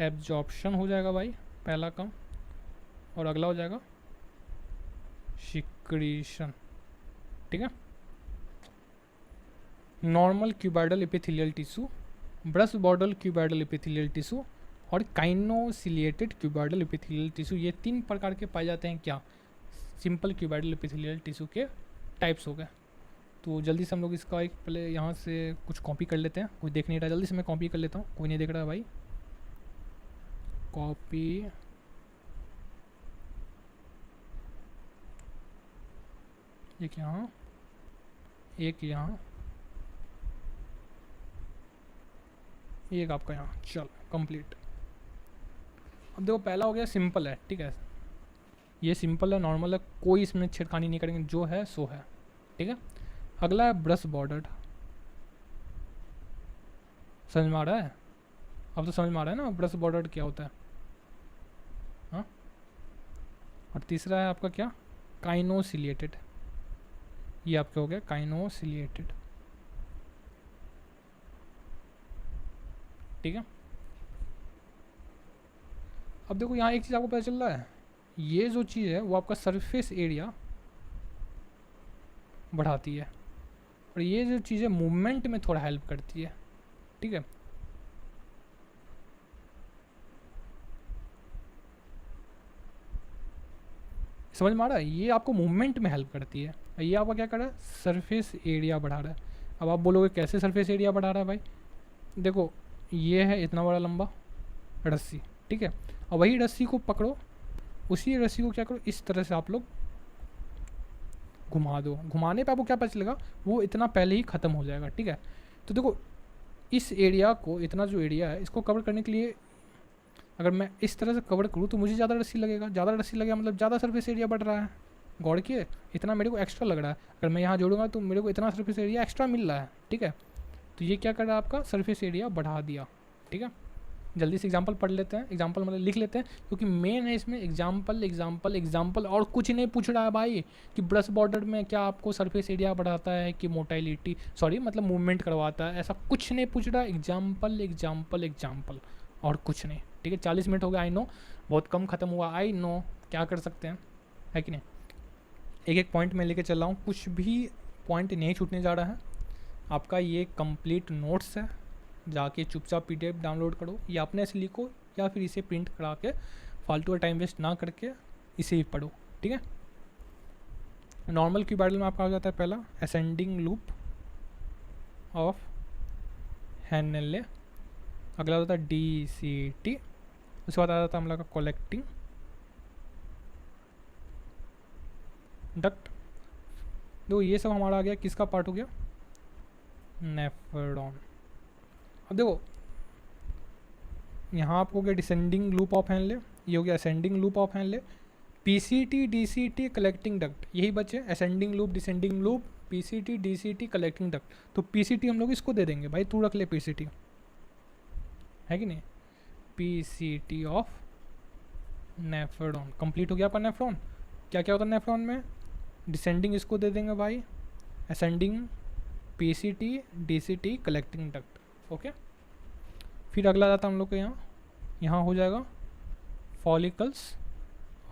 Speaker 1: एब्जॉर्प्शन हो जाएगा भाई पहला काम, और अगला हो जाएगा सिक्रीशन, ठीक है। Normal cuboidal epithelial tissue, brush border cuboidal epithelial tissue और काइनोसिलिएटेड क्यूबॉइडल एपिथेलियल टिश्यू, ये 3 प्रकार के पाए जाते हैं क्या, सिंपल क्यूबॉइडल एपिथेलियल टिश्यू के टाइप्स हो गए। तो जल्दी से हम लोग इसका एक पहले यहाँ से कुछ कॉपी कर लेते हैं, कोई देख नहीं रहा, जल्दी से मैं कॉपी कर लेता हूँ, कोई नहीं देख रहा भाई, कॉपी, एक यहाँ, एक यहाँ, एक आपका यहाँ, चल कंप्लीट। अब देखो पहला हो गया सिंपल है, ठीक है, ये सिंपल है, नॉर्मल है, कोई इसमें छेड़खानी नहीं करेंगे, जो है सो है, ठीक है। अगला है ब्रश बॉर्डर्ड, समझ में आ रहा है, अब तो समझ में आ रहा है ना ब्रश बॉर्डर्ड क्या होता है, हाँ। और तीसरा है आपका क्या, काइनोसिलिएटेड, ये आपका हो गया काइनोसिलिएटेड, ठीक है। अब देखो यहाँ एक चीज़ आपको पता चल रहा है, ये जो चीज़ है वो आपका सरफेस एरिया बढ़ाती है, और ये जो चीज़ है मूवमेंट में थोड़ा हेल्प करती है, ठीक है। समझ में आ रहा है, ये आपको मूवमेंट में हेल्प करती है, ये आपका क्या कर रहा है, सरफेस एरिया बढ़ा रहा है। अब आप बोलोगे कैसे सरफेस एरिया बढ़ा रहा है भाई, देखो ये है इतना बड़ा लंबा रस्सी, ठीक है, और वही रस्सी को पकड़ो, उसी रस्सी को क्या करो, इस तरह से आप लोग घुमा दो, घुमाने पे आपको क्या पता चलेगा, वो इतना पहले ही ख़त्म हो जाएगा, ठीक है। तो देखो इस एरिया को, इतना जो एरिया है इसको कवर करने के लिए अगर मैं इस तरह से कवर करूँ तो मुझे ज़्यादा रस्सी लगेगा, ज़्यादा रस्सी लगेगा मतलब ज़्यादा सरफेस एरिया बढ़ रहा है, गौर किए, इतना मेरे को एक्स्ट्रा लग रहा है, अगर मैं यहाँ जोड़ूंगा तो मेरे को इतना सरफेस एरिया एक्स्ट्रा मिल रहा है, ठीक है। तो ये क्या कर रहा है, आपका सरफेस एरिया बढ़ा दिया, ठीक है। जल्दी से एग्जांपल पढ़ लेते हैं, एग्जांपल मतलब लिख लेते हैं, क्योंकि मेन है इसमें एग्जांपल एग्जांपल एग्जांपल, और कुछ नहीं पूछ रहा है भाई कि ब्रश बॉर्डर में क्या आपको सरफेस एरिया बढ़ाता है कि मोटाइलिटी, सॉरी मतलब मूवमेंट करवाता है, ऐसा कुछ नहीं पूछ रहा, एग्जांपल एग्जांपल एग्जांपल और कुछ नहीं, ठीक है। 40 मिनट हो गया, आई नो बहुत कम ख़त्म हुआ, आई नो, क्या कर सकते हैं, है कि नहीं। एक एक पॉइंट में लेके चल रहा हूँ, कुछ भी पॉइंट नहीं छूटने जा रहा है, आपका ये कंप्लीट नोट्स है, जाके चुपचाप PDF डाउनलोड करो या अपने से लिखो या फिर इसे प्रिंट करा के फालतू का टाइम वेस्ट ना करके इसे ही पढ़ो, ठीक है। नॉर्मल क्यूबॉइडल में आपका हो जाता है पहला असेंडिंग लूप ऑफ हेनेले, अगला होता है DCT, उसके बाद आ जाता है हम लोग का कलेक्टिंग डक्ट। देखो ये सब हमारा आ गया, किसका पार्ट हो गया, नेफ्रॉन। अब देखो यहाँ आपको हो गया डिसेंडिंग लूप ऑफ हेनले, ये हो गया ascending loop of Henle, PCT DCT collecting duct, यही बचे ascending loop descending loop PCT DCT collecting duct. तो PCT हम लोग इसको दे देंगे भाई, तू रख ले PCT, है कि नहीं, PCT ऑफ नेफ्रॉन, कंप्लीट हो गया आपका नेफ्रॉन। क्या क्या होता है नेफ्रॉन में, डिसेंडिंग इसको दे देंगे भाई, ascending PCT DCT collecting duct, okay. फिर अगला जाता हम लोग को यहाँ हो जाएगा फॉलिकल्स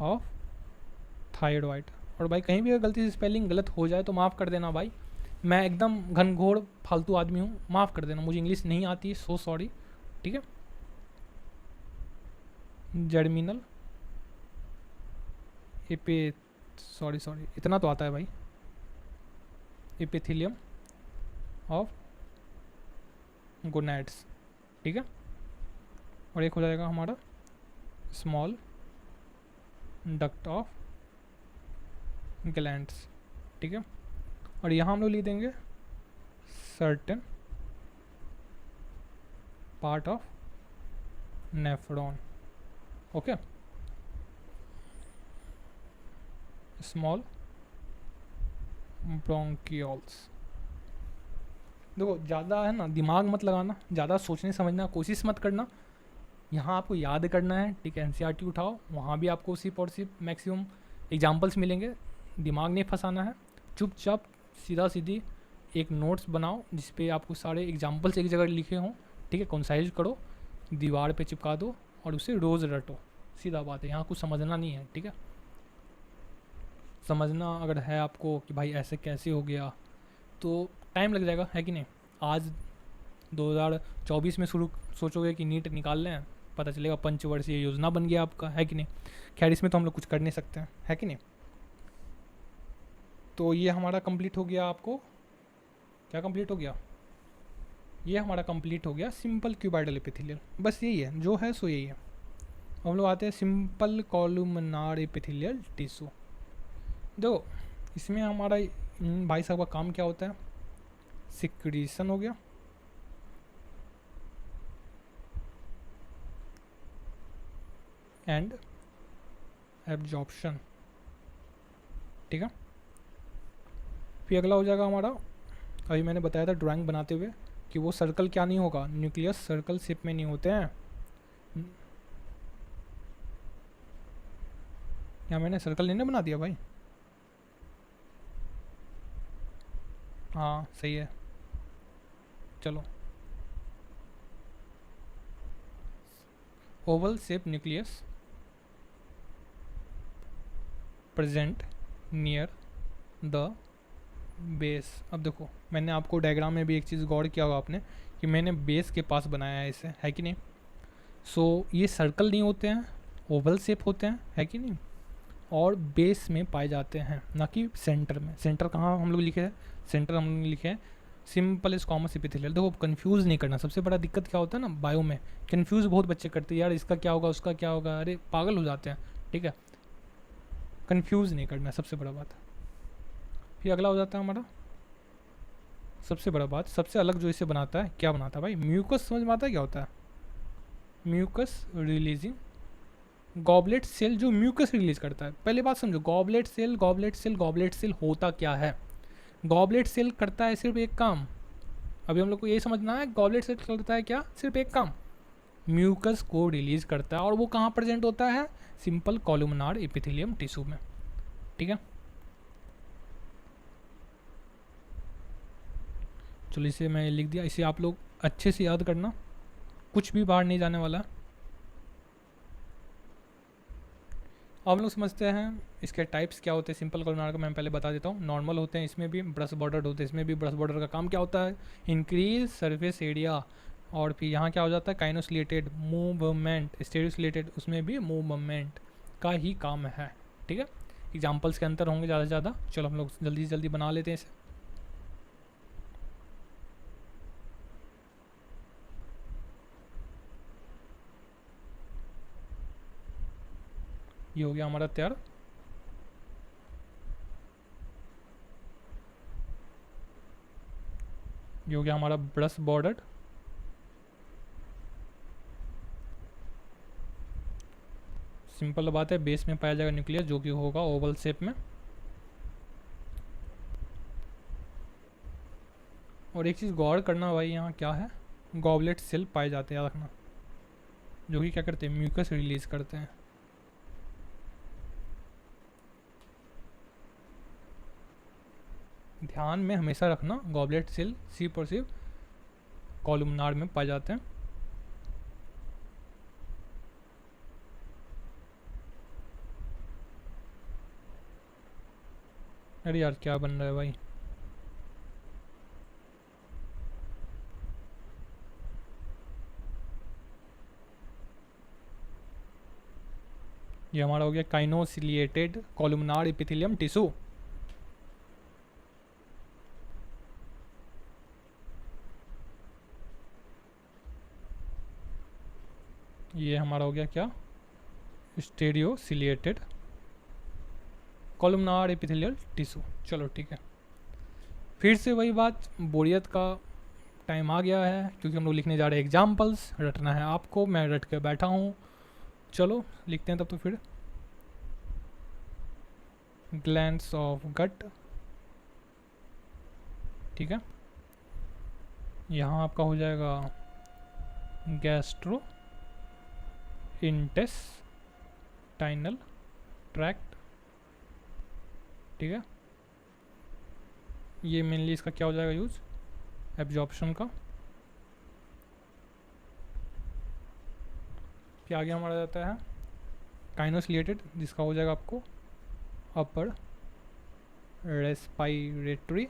Speaker 1: ऑफ थायरॉइड। और भाई कहीं भी अगर गलती से स्पेलिंग गलत हो जाए तो माफ़ कर देना भाई, मैं एकदम घनघोर फालतू आदमी हूँ, माफ़ कर देना, मुझे इंग्लिश नहीं आती है, सो सॉरी, ठीक है। जर्मिनल एपिथेलियम सॉरी इतना तो आता है भाई, एपिथेलियम ऑफ गोनैड्स, ठीक है। और एक हो जाएगा हमारा स्मॉल डक्ट ऑफ ग्लैंड्स, ठीक है। और यहाँ हम लोग लिख देंगे certain part of nephron, okay. Small bronchioles. देखो ज़्यादा है ना दिमाग मत लगाना, ज़्यादा सोचने समझना कोशिश मत करना, यहाँ आपको याद करना है, ठीक है। एनसीईआरटी उठाओ, वहाँ भी आपको सिर्फ और सिर्फ मैक्सिमम एग्जाम्पल्स मिलेंगे, दिमाग नहीं फंसाना है। चुपचाप सीधा सीधी एक नोट्स बनाओ जिस पे आपको सारे एग्जाम्पल्स एक जगह लिखे हों, ठीक है। कंसाइज करो, दीवार पे चिपका दो और उसे रोज़ रटो, सीधा बात है। यहाँ कुछ समझना नहीं है, ठीक है। समझना अगर है आपको कि भाई ऐसे कैसे हो गया तो टाइम लग जाएगा, है कि नहीं। आज 2024 में शुरू सोचोगे कि नीट निकाल लें, पता चलेगा पंचवर्षीय योजना बन गया आपका, है कि नहीं। खैर इसमें तो हम लोग कुछ कर नहीं सकते हैं, है कि नहीं। तो ये हमारा कंप्लीट हो गया। आपको क्या कंप्लीट हो गया, ये हमारा कंप्लीट हो गया सिंपल क्यूबाइडल एपिथेलियल। बस यही है, जो है सो यही है। हम लोग आते हैं सिंपल कॉलमनार एपिथेलियल टिश्यू। देखो इसमें हमारा भाई साहब का काम क्या होता है, सिक्रीशन हो गया, एंड एब्जॉर्प्शन, ठीक है। फिर अगला हो जाएगा हमारा, अभी मैंने बताया था ड्राइंग बनाते हुए कि वो सर्कल क्या नहीं होगा, न्यूक्लियस सर्कल शेप में नहीं होते हैं। यहाँ मैंने सर्कल नहीं ना बना दिया भाई, हाँ सही है, चलो। Oval shape nucleus present near the base. अब देखो मैंने आपको डायग्राम में भी एक चीज़ गौर किया होगा आपने कि मैंने बेस के पास बनाया है इसे, है कि नहीं। सो ये सर्कल नहीं होते हैं, ओवल शेप होते हैं, है कि नहीं। और बेस में पाए जाते हैं, ना कि सेंटर में। सेंटर कहाँ हम लोग लिखे हैं, सेंटर हम लोग लिखे हैं सिंपल इज कॉमन एपिथेलियल। देखो कंफ्यूज नहीं करना, सबसे बड़ा दिक्कत क्या होता है ना बायो में, कंफ्यूज बहुत बच्चे करते हैं, यार इसका क्या होगा उसका क्या होगा, अरे पागल हो जाते हैं, ठीक है। कंफ्यूज नहीं करना सबसे बड़ा बात। फिर अगला हो जाता है हमारा सबसे बड़ा बात, सबसे अलग जो इसे बनाता है, क्या बनाता है भाई, म्यूकस। समझ में आता है क्या होता है, म्यूकस रिलीजिंग गॉबलेट सेल, जो म्यूकस रिलीज करता है। पहले बात समझो, goblet cell goblet cell goblet cell होता क्या है। गॉबलेट सेल करता है सिर्फ एक काम, अभी हम लोग को यही समझना है, गॉबलेट सेल करता है क्या, सिर्फ एक काम, म्यूकस को रिलीज करता है। और वो कहाँ प्रेजेंट होता है, सिंपल कॉलमनार एपिथेलियम टिश्यू में, ठीक है। चलो इसे मैं लिख दिया, इसे आप लोग अच्छे से याद करना, कुछ भी बाहर नहीं जाने वाला। अब हम लोग समझते हैं इसके टाइप्स क्या होते हैं। सिंपल कॉलमनार का मैं पहले बता देता हूँ, नॉर्मल होते हैं, इसमें भी ब्रश बॉर्डर होते हैं, इसमें भी ब्रश बॉर्डर का काम क्या होता है, इंक्रीज सरफेस एरिया। और फिर यहाँ क्या हो जाता है, काइनोसिलेटेड मूवमेंट, स्टेरियोसिलेटेड उसमें भी मूवमेंट का ही काम है, ठीक है। एग्जाम्पल्स के अंतर होंगे ज़्यादा से ज़्यादा। चलो हम लोग जल्दी से जल्दी बना लेते हैं इसे। ये हो गया हमारा तैयार। ये हो गया हमारा ब्रश बॉर्डर। सिंपल बात है, बेस में पाया जाएगा न्यूक्लियस जो कि होगा ओवल शेप में। और एक चीज़ गौर करना भाई, यहाँ क्या है, गॉबलेट सेल पाए जाते हैं, याद रखना, जो कि क्या करते हैं, म्यूकस रिलीज करते हैं। ध्यान में हमेशा रखना, गॉबलेट सेल सिर्फ और सिर्फ कॉलमनार में पाए जाते हैं। अरे यार क्या बन रहा है भाई, ये हमारा हो गया काइनोसिलिएटेड कॉलुमनार एपिथेलियम टिश्यू। ये हमारा हो गया क्या, स्टेरियोसिलिएटेड कॉलुमनार एपिथेलियल टिश्यू। चलो ठीक है, फिर से वही बात, बोरियत का टाइम आ गया है क्योंकि हम लोग लिखने जा रहे हैं एग्जाम्पल्स, रटना है आपको, मैं रट के बैठा हूँ। चलो लिखते हैं तब तो फिर। ग्लैंड्स ऑफ गट, ठीक है, यहाँ आपका हो जाएगा गैस्ट्रो इंटेस्टाइनल ट्रैक्ट, ठीक है। ये मेनली इसका क्या हो जाएगा यूज, एब्जॉर्प्शन का। फिर आगे हमारा जाता है काइनोसिलिएटेड, जिसका हो जाएगा आपको अपर रेस्पायरेटरी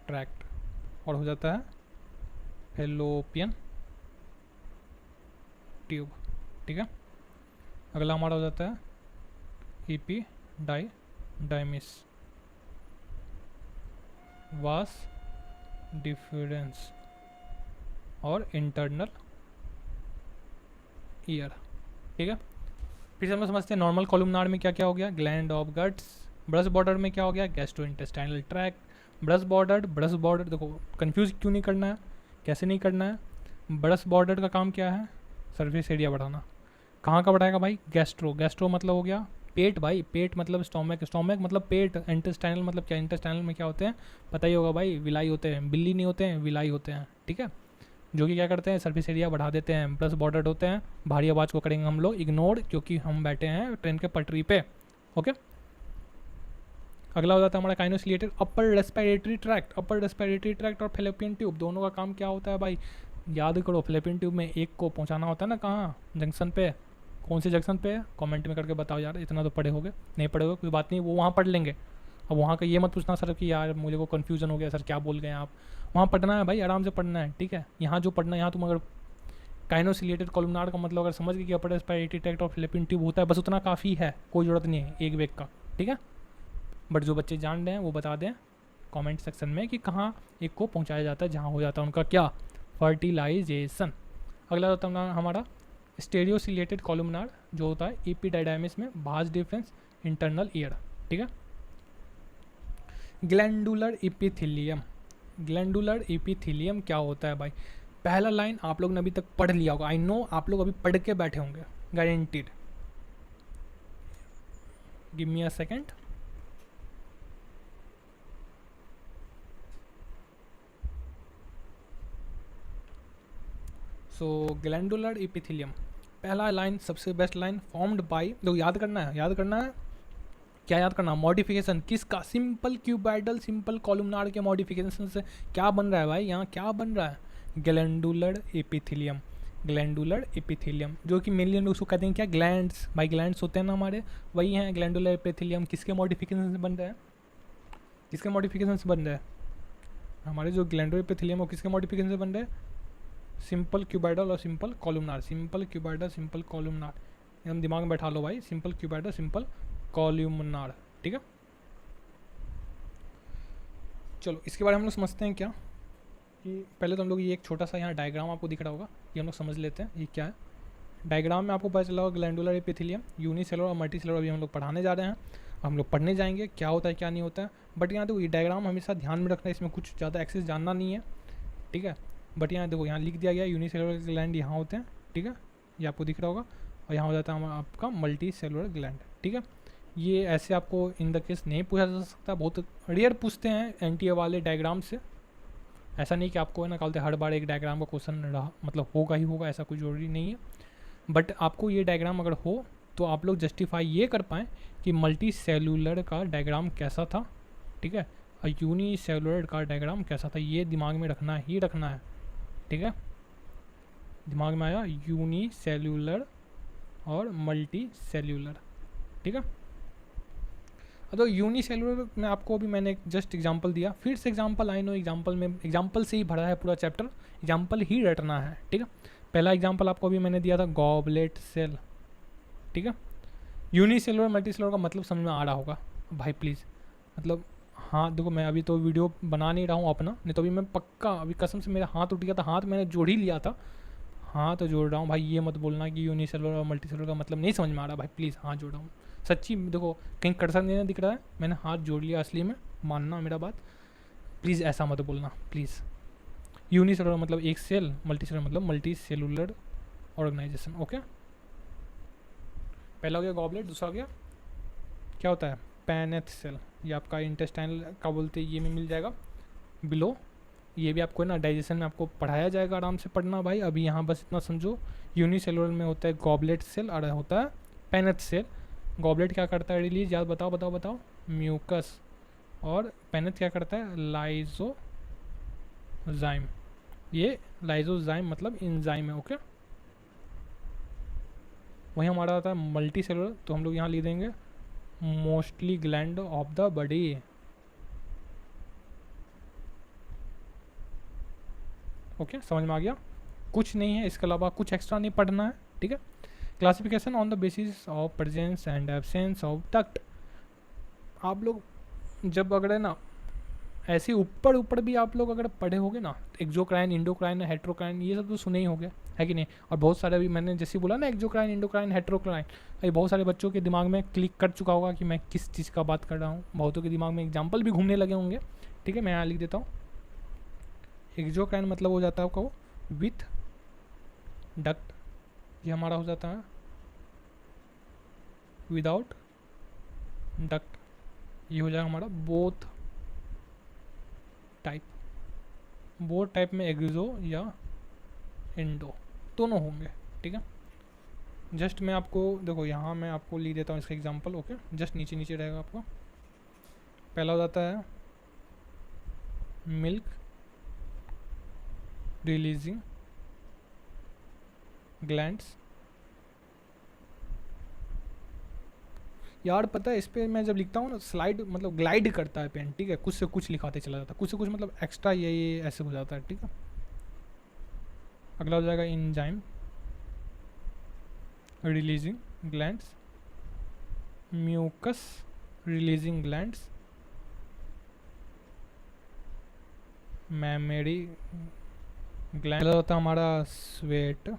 Speaker 1: ट्रैक्ट, और हो जाता है फैलोपियन ट्यूब, ठीक है। अगला हमारा हो जाता है एपिडाइडाइमिस वास डिफरेंस और इंटरनल ईयर, ठीक है। फिर से हम समझते हैं नॉर्मल कॉलुमनार में क्या क्या हो गया, gland of guts. Brush border में क्या हो गया, गैस्ट्रोइंटेस्टाइनल ट्रैक्ट। ब्रश बॉर्डर देखो कंफ्यूज क्यों नहीं करना है, कैसे नहीं करना है। ब्रश बॉर्डर का काम क्या है, सरफेस एरिया बढ़ाना। कहाँ का बढ़ाएगा भाई, गैस्ट्रो मतलब हो गया पेट भाई, पेट मतलब स्टोमक मतलब पेट। इंटेस्टाइनल मतलब क्या, इंटेस्टाइनल में क्या होते हैं पता ही होगा भाई, विलाई होते हैं, बिल्ली नहीं होते हैं, विलाई होते हैं, ठीक है, जो कि क्या करते हैं सरफेस एरिया बढ़ा देते हैं। ब्रश बॉर्डर होते हैं। भारी आवाज़ को करेंगे हम लोग इग्नोर, क्योंकि हम बैठे हैं ट्रेन के पटरी पे, ओके। अगला हो जाता है हमारा काइनोसिलिएटेड अपर रेस्पिरेटरी ट्रैक्ट और फैलोपियन ट्यूब। दोनों का काम क्या होता है भाई, याद करो। फैलोपियन ट्यूब में एक को पहुंचाना होता है ना, कहाँ, जंक्शन पे। कौन से जंक्शन पे है, कमेंट में करके बताओ यार, इतना तो पढ़े होगे, नहीं पढ़े होगे कोई बात नहीं, वो वहाँ पढ़ लेंगे। अब वहाँ का ये मत पूछना सर कि यार मुझे को कन्फ्यूजन हो गया सर, क्या बोल गए आप। वहाँ पढ़ना है भाई, आराम से पढ़ना है, ठीक है। यहाँ जो पढ़ना है, यहाँ तुम अगर काइनोसिलिएटेड कॉलुमनार का मतलब अगर समझ गए कि अपर रेस्पिरेटरी ट्रैक्ट और फैलोपियन ट्यूब होता है, बस उतना काफ़ी है, कोई ज़रूरत नहीं है एक वेग का, ठीक है। बट जो बच्चे जान रहे हैं वो बता दें कमेंट सेक्शन में कि कहाँ एक को पहुँचाया जाता है, जहाँ हो जाता है उनका क्या, फर्टिलाइजेशन। अगला होता है हमारा स्टेरियोसिलिएटेड कॉलुमनार, जो होता है एपिडाइडाइमिस में भाज डिफरेंस इंटरनल ईयर, ठीक है। ग्लैंडुलर एपिथेलियम क्या होता है भाई, पहला लाइन आप लोग ने अभी तक पढ़ लिया होगा, आई नो आप लोग अभी पढ़ के बैठे होंगे guaranteed. Give me a second. So glandular epithelium, पहला लाइन सबसे बेस्ट लाइन, फॉर्म्ड बाय, देखो याद करना है क्या याद करना, मॉडिफिकेशन किसका, सिंपल क्यूबाइडल सिंपल कॉलुमनार के मॉडिफिकेशन से क्या बन रहा है भाई, यहाँ क्या बन रहा है, ग्लैंडुलर एपिथेलियम, जो कि मेनली हम लोग उसको कहते हैं क्या, ग्लैंड्स भाई, ग्लैंड्स होते हैं ना हमारे, वही हैं ग्लैंडुलर एपिथेलियम। किसके मॉडिफिकेशन से बन रहा है, हमारे जो ग्लैंडुलर एपिथेलियम वो किसके मॉडिफिकेशन से बन रहे हैं, सिंपल क्यूबाइडल और सिंपल कॉलुमनार, एकदम दिमाग में बैठा लो भाई, सिंपल क्यूबाइडल सिंपल कॉलुमनार, ठीक है। चलो इसके बारे में हम लोग समझते हैं क्या, कि पहले तो हम लोग ये एक छोटा सा यहाँ डायग्राम आपको दिख रहा होगा, ये हम लोग समझ लेते हैं ये क्या है। डायग्राम में आपको पता चला होगा ग्लैंडुलर एपिथेलियम, यूनिसेलुलर और मल्टीसेलुलर अभी हम लोग पढ़ाने जा रहे हैं, हम लोग पढ़ने जाएंगे क्या होता है क्या नहीं होता है। बट यहाँ देखो ये डायग्राम हमेशा ध्यान में रखना है, इसमें कुछ ज़्यादा एक्सेस जानना नहीं है, ठीक है। बट यहाँ देखो यहाँ लिख दिया गया यूनिसेलुलर ग्लैंड यहाँ होते हैं, ठीक है, ये आपको दिख रहा होगा, और यहाँ हो जाता है आपका मल्टी सेलुलर ग्लैंड, ठीक है। ये ऐसे आपको इन द केस नहीं पूछा जा सकता, बहुत रेयर पूछते हैं एनटीए वाले डायग्राम से, ऐसा नहीं कि आपको है ना कहते हर बार एक डायग्राम का क्वेश्चन रहा मतलब होगा ही होगा, ऐसा कोई ज़रूरी नहीं है। बट आपको ये डायग्राम अगर हो तो आप लोग जस्टिफाई ये कर पाएँ कि मल्टी सेलुलर का डायग्राम कैसा था, ठीक है, और यूनिसेलुलर का डायग्राम कैसा था, ये दिमाग में रखना है, ठीक है। दिमाग में आया यूनिसेलुलर और मल्टी सेलुलर, ठीक है। तो यूनिसेलुलर में आपको अभी मैंने जस्ट एग्जांपल दिया, फिर से एग्जांपल, आई नो एग्जांपल से ही भरा है पूरा चैप्टर, एग्जांपल ही रटना है, ठीक है। पहला एग्जांपल आपको अभी मैंने दिया था गॉबलेट सेल, ठीक है। यूनिसेलुलर मल्टीसेलुलर का मतलब समझ में आ रहा होगा भाई प्लीज़, मतलब हाँ देखो मैं अभी तो वीडियो बना नहीं रहा हूँ अपना, नहीं तो अभी मैं पक्का, अभी कसम से मेरा हाथ उठ गया था, हाथ मैंने जोड़ ही लिया था, हाँ तो जोड़ रहा हूँ भाई। ये मत बोलना कि यूनिसेलुलर और मल्टीसेलुलर का मतलब नहीं समझ में आ रहा भाई प्लीज़, हाथ जोड़ रहा हूँ सच्ची। देखो कहीं कर्सर नहीं दिख रहा है, मैंने हाथ जोड़ लिया असली में, मानना मेरा बात, प्लीज़ ऐसा मत बोलना प्लीज़। यूनिसेलुलर मतलब एक सेल, मल्टीसेलुलर मतलब मल्टी सेलुलर ऑर्गेनाइजेशन, ओके। पहला हो गया गॉबलेट, दूसरा हो गया क्या होता है पैनेथ सेल, ये आपका इंटेस्टाइनल का बोलते हैं, ये में मिल जाएगा बिलो। ये भी आपको ना डाइजेशन में आपको पढ़ाया जाएगा, आराम से पढ़ना भाई। अभी यहाँ बस इतना समझो, यूनिसेलुलर में होता है गॉबलेट सेल और होता है पैनेथ सेल। गॉबलेट क्या करता है रिलीज, याद बताओ बताओ बताओ, म्यूकस। और पैनेथ क्या करता है लाइजोजाइम, ये लाइजोजाइम मतलब इंजाइम है, ओके। वही हमारा आता है मल्टी सेलुलर, तो हम लोग यहाँ लिख देंगे mostly gland of the body, okay समझ में आ गया। कुछ नहीं है इसके अलावा, कुछ एक्स्ट्रा नहीं पढ़ना है, ठीक है। Classification on the basis of presence and absence of duct. आप लोग जब अगर है ना ऐसे ऊपर ऊपर भी आप लोग अगर पढ़े होगे ना, एक्सोक्राइन, इंडोक्राइन, हेट्रोक्राइन, ये सब तो सुने ही होंगे, है कि नहीं। और बहुत सारे अभी मैंने जैसे बोला ना एक्सोक्राइन, इंडोक्राइन, हेट्रोक्राइन, ये बहुत सारे बच्चों के दिमाग में क्लिक कर चुका होगा कि मैं किस चीज़ का बात कर रहा हूँ। बहुतों के दिमाग में एग्जाम्पल भी घूमने लगे होंगे, ठीक है। मैं यहाँ लिख देता हूँ, एक्सोक्राइन मतलब हो जाता है आपका विथ डक्ट, ये हमारा हो जाता है विदाउट डक्ट, ये हो जाएगा हमारा बोथ टाइप। बोथ टाइप में एक्सो या इंडो दोनों होंगे, ठीक है। जस्ट मैं आपको देखो यहाँ मैं आपको लिख देता हूँ इसका एग्जांपल, ओके। जस्ट नीचे नीचे रहेगा आपका। पहला हो जाता है मिल्क रिलीजिंग ग्लैंड्स। यार पता है इस पर मैं जब लिखता हूँ ना स्लाइड मतलब ग्लाइड करता है पेन, ठीक है। कुछ से कुछ लिखाते चला जाता है, कुछ से कुछ मतलब एक्स्ट्रा ये ऐसे हो जाता है, ठीक है। अगला हो जाएगा enzyme releasing glands, mucus releasing glands, mammary gland होता है हमारा स्वेट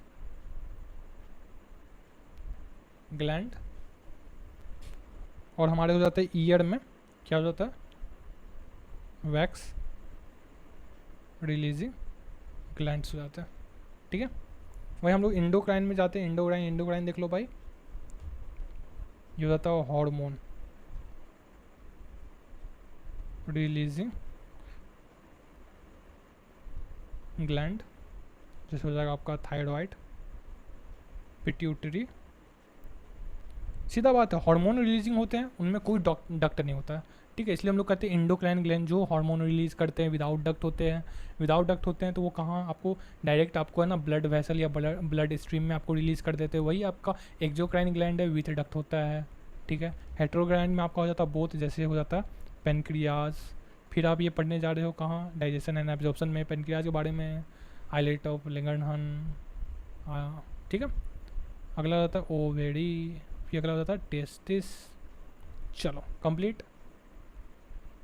Speaker 1: ग्लैंड। और हमारे हो जाता है ईयर में क्या हो जाता है वैक्स रिलीजिंग ग्लैंड्स हो जाता है, ठीक है। वही हम लोग इंडोक्राइन में जाते हैं, इंडोक्राइन, इंडोक्राइन देख लो भाई, ये हो जाता है हार्मोन रिलीजिंग ग्लैंड, जैसे हो जाएगा आपका थायराइड, पिट्यूटरी। सीधा बात है, हार्मोन रिलीजिंग होते हैं उनमें कोई डक्ट नहीं होता है, ठीक है। इसलिए हम लोग कहते हैं इंडोक्राइन ग्लैंड जो हार्मोन रिलीज करते हैं विदाउट डक्ट होते हैं। विदाउट डक्ट होते हैं तो वो कहाँ आपको डायरेक्ट आपको है ना ब्लड वेसल या ब्लड स्ट्रीम में आपको रिलीज़ कर देते हैं। वही आपका एक्सोक्राइन ग्लैंड है विथ डक्ट होता है, ठीक है। हेट्रोक्राइन में आपका हो जाता है बोथ, जैसे हो जाता है पेनक्रियाज। फिर आप ये पढ़ने जा रहे हो कहाँ डाइजेशन एंड एब्जॉर्प्शन में, पेनक्रियाज के बारे में, आइलेट ऑफ लैंगरहन, ठीक है। अगला हो जाता है ओवेरी, फिर अगला हो जाता है टेस्टिस। चलो कंप्लीट।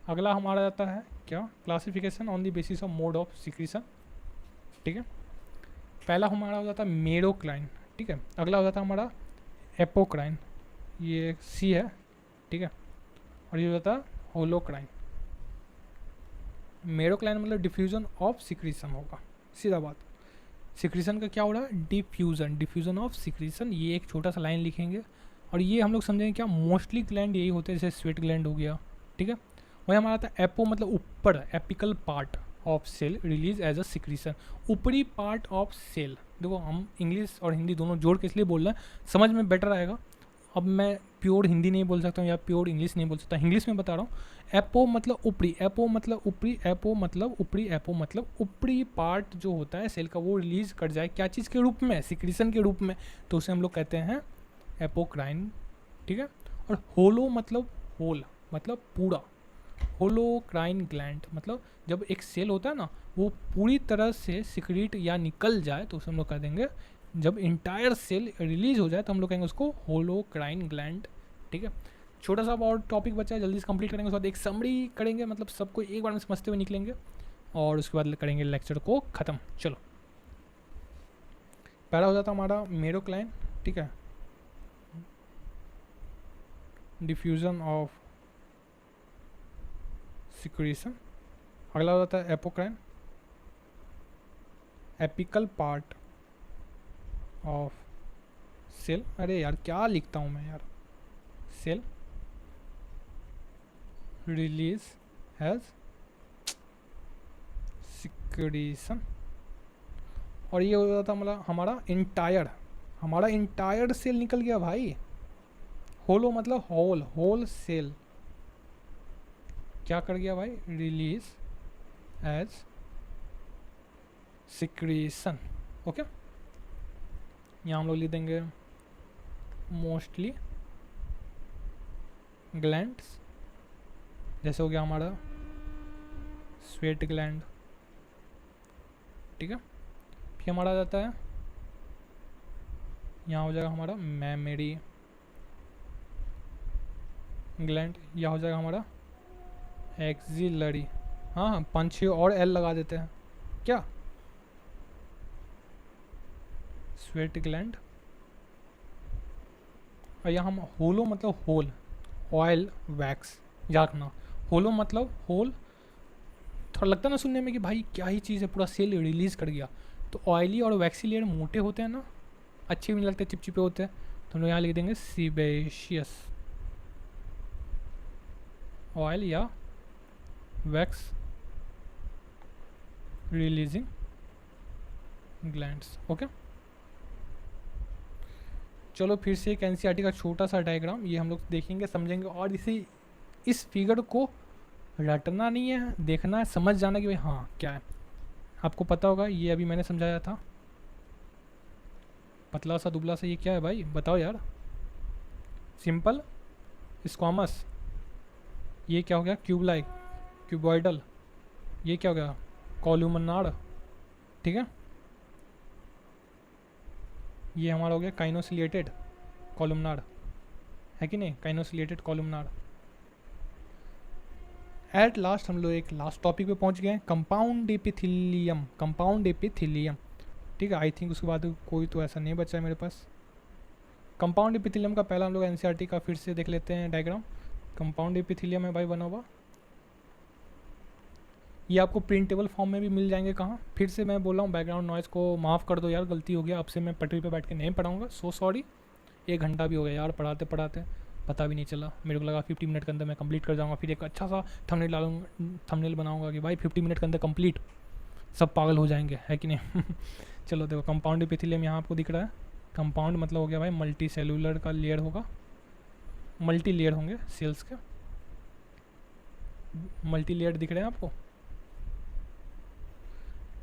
Speaker 1: अगला हमारा जाता है क्या classification on the basis of mode of secretion, ठीक है। पहला हमारा हो जाता है मेरोक्राइन, ठीक है। अगला हो जाता है हमारा एपोक्राइन, ये सी है, ठीक है। और ये हो जाता है होलोक्राइन। मेरोक्राइन मतलब डिफ्यूजन ऑफ सिक्रीशन होगा, सीधा बात। सिक्रीशन का क्या हो रहा है डिफ्यूजन, डिफ्यूजन ऑफ सिक्रीशन, ये एक छोटा सा लाइन लिखेंगे। और ये हम लोग समझेंगे क्या मोस्टली ग्लैंड यही होते हैं, जैसे स्वेट ग्लैंड हो गया, ठीक है। वही हमारा था एपो मतलब ऊपर, apical part of cell release as a secretion, ऊपरी पार्ट ऑफ सेल। देखो हम इंग्लिश और हिंदी दोनों जोड़ के इसलिए बोल रहे हैं, समझ में बेटर आएगा। अब मैं प्योर हिंदी नहीं बोल सकता हूँ या प्योर इंग्लिश नहीं बोल सकता, इंग्लिश में बता रहा हूँ। एपो मतलब ऊपरी, एपो मतलब ऊपरी, एपो मतलब ऊपरी, एपो मतलब ऊपरी पार्ट जो होता है सेल का वो रिलीज कर जाए क्या चीज़ के रूप में, सिक्रीशन के रूप में, तो उसे हम लोग कहते हैं एपोक्राइन, ठीक है। और होलो मतलब होल मतलब पूरा, होलोक्राइन ग्लैंड मतलब जब एक सेल होता है ना वो पूरी तरह से सिक्रीट या निकल जाए तो उसे हम लोग कह देंगे, जब इंटायर सेल रिलीज हो जाए तो हम लोग कहेंगे उसको होलोक्राइन ग्लैंड। ठीक है, छोटा सा और टॉपिक बचा है, जल्दी से कंप्लीट करेंगे, उसके बाद एक समरी करेंगे, मतलब सबको एक बार में समझते हुए निकलेंगे और उसके बाद करेंगे लेक्चर को ख़त्म। चलो, पहला हो जाता हमारा मेरोक्लाइन। ठीक है, डिफ्यूजन ऑफ सिक्रीशन। अगला हो जाता है apocrine, apical part of cell. अरे यार क्या लिखता हूँ मैं यार, सेल रिलीज हैज सिक्रीशन। और ये हो जाता मतलब हमारा इंटायर सेल निकल गया भाई। होलो मतलब होल सेल क्या कर गया भाई, रिलीज एज सिक्रीशन। ओके, यहाँ हम लोग लिख देंगे मोस्टली ग्लैंड्स, जैसे हो गया हमारा स्वेट ग्लैंड। ठीक है, फिर हमारा आ जाता है, यहाँ हो जाएगा हमारा मैमेरी ग्लैंड, यह हो जाएगा हमारा एक्सिलरी। हाँ 5-6 और एल लगा देते हैं क्या, स्वेट ग्लैंड। और यहाँ हम होलो मतलब होल, ऑयल वैक्स, याद रखना। होलो मतलब होल, थोड़ा लगता है ना सुनने में कि भाई क्या ही चीज़ है, पूरा सेल रिलीज कर गया। तो ऑयली और वैक्सी लेयर मोटे होते हैं ना, अच्छे भी नहीं लगते, चिपचिपे होते हैं, तो हम लोग यहाँ लिख देंगे सीबेशियस ऑयल या वैक्स रिलीजिंग ग्लैंड्स। ओके, चलो फिर से एक एनसीईआरटी का छोटा सा डायग्राम ये हम लोग देखेंगे, समझेंगे, और इस फिगर को रटना नहीं है, देखना है, समझ जाना कि भाई हाँ क्या है। आपको पता होगा ये अभी मैंने समझाया था, पतला सा दुबला सा, ये क्या है भाई बताओ यार। सिंपल स्क्वामस, ये क्या हो गया क्यूबलाइक, क्यूबॉइडल, ये क्या हो गया कॉलुमनार। ठीक है, ये हमारा हो गया काइनोसिलिएटेड कॉलुमनार, है कि नहीं, काइनोसिलिएटेड कॉलुमनार। एट लास्ट हम लोग एक लास्ट टॉपिक पे पहुंच गए हैं, कंपाउंड एपिथेलियम। कंपाउंड एपिथेलियम, ठीक है, आई थिंक उसके बाद कोई तो ऐसा नहीं बचा है मेरे पास। कंपाउंड एपिथेलियम का पहला हम लोग एनसीईआरटी का फिर से देख लेते हैं डायग्राम। कंपाउंड एपिथेलियम है भाई बना हुआ, ये आपको प्रिंटेबल फॉर्म में भी मिल जाएंगे। कहाँ, फिर से मैं बोल रहा हूँ, बैकग्राउंड नॉइज़ को माफ़ कर दो यार, गलती हो गया, अब से मैं पटरी पे बैठ के नहीं पढ़ाऊँगा, सो सॉरी। 1 घंटा भी हो गया यार पढ़ाते पढ़ाते, पता भी नहीं चला, मेरे को लगा 50 मिनट के अंदर मैं कंप्लीट कर जाऊँगा, फिर एक अच्छा सा थंबनेल डालूंगा, थंबनेल बनाऊँगा कि भाई 50 मिनट के अंदर कंप्लीट, सब पागल हो जाएंगे, है कि नहीं। चलो देखो, कंपाउंड एपिथेलियम यहाँ आपको दिख रहा है। कंपाउंड मतलब हो गया भाई मल्टी सेलुलर का लेयर होगा, मल्टी लेयर होंगे सेल्स के, मल्टी लेयर दिख रहे हैं आपको।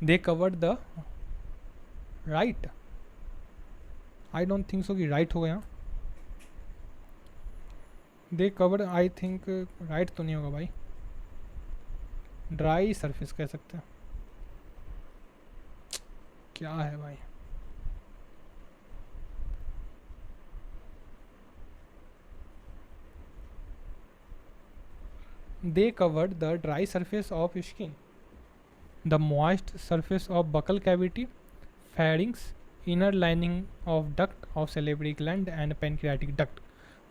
Speaker 1: दे covered the right, I don't think so कि राइट होगा यहाँ, दे कवर्ड, आई थिंक राइट तो नहीं होगा भाई, ड्राई सरफेस कह सकते हैं, क्या है भाई। दे covered the dry surface of skin, the moist surface of buccal cavity, pharynx, inner lining of duct of salivary gland and pancreatic duct।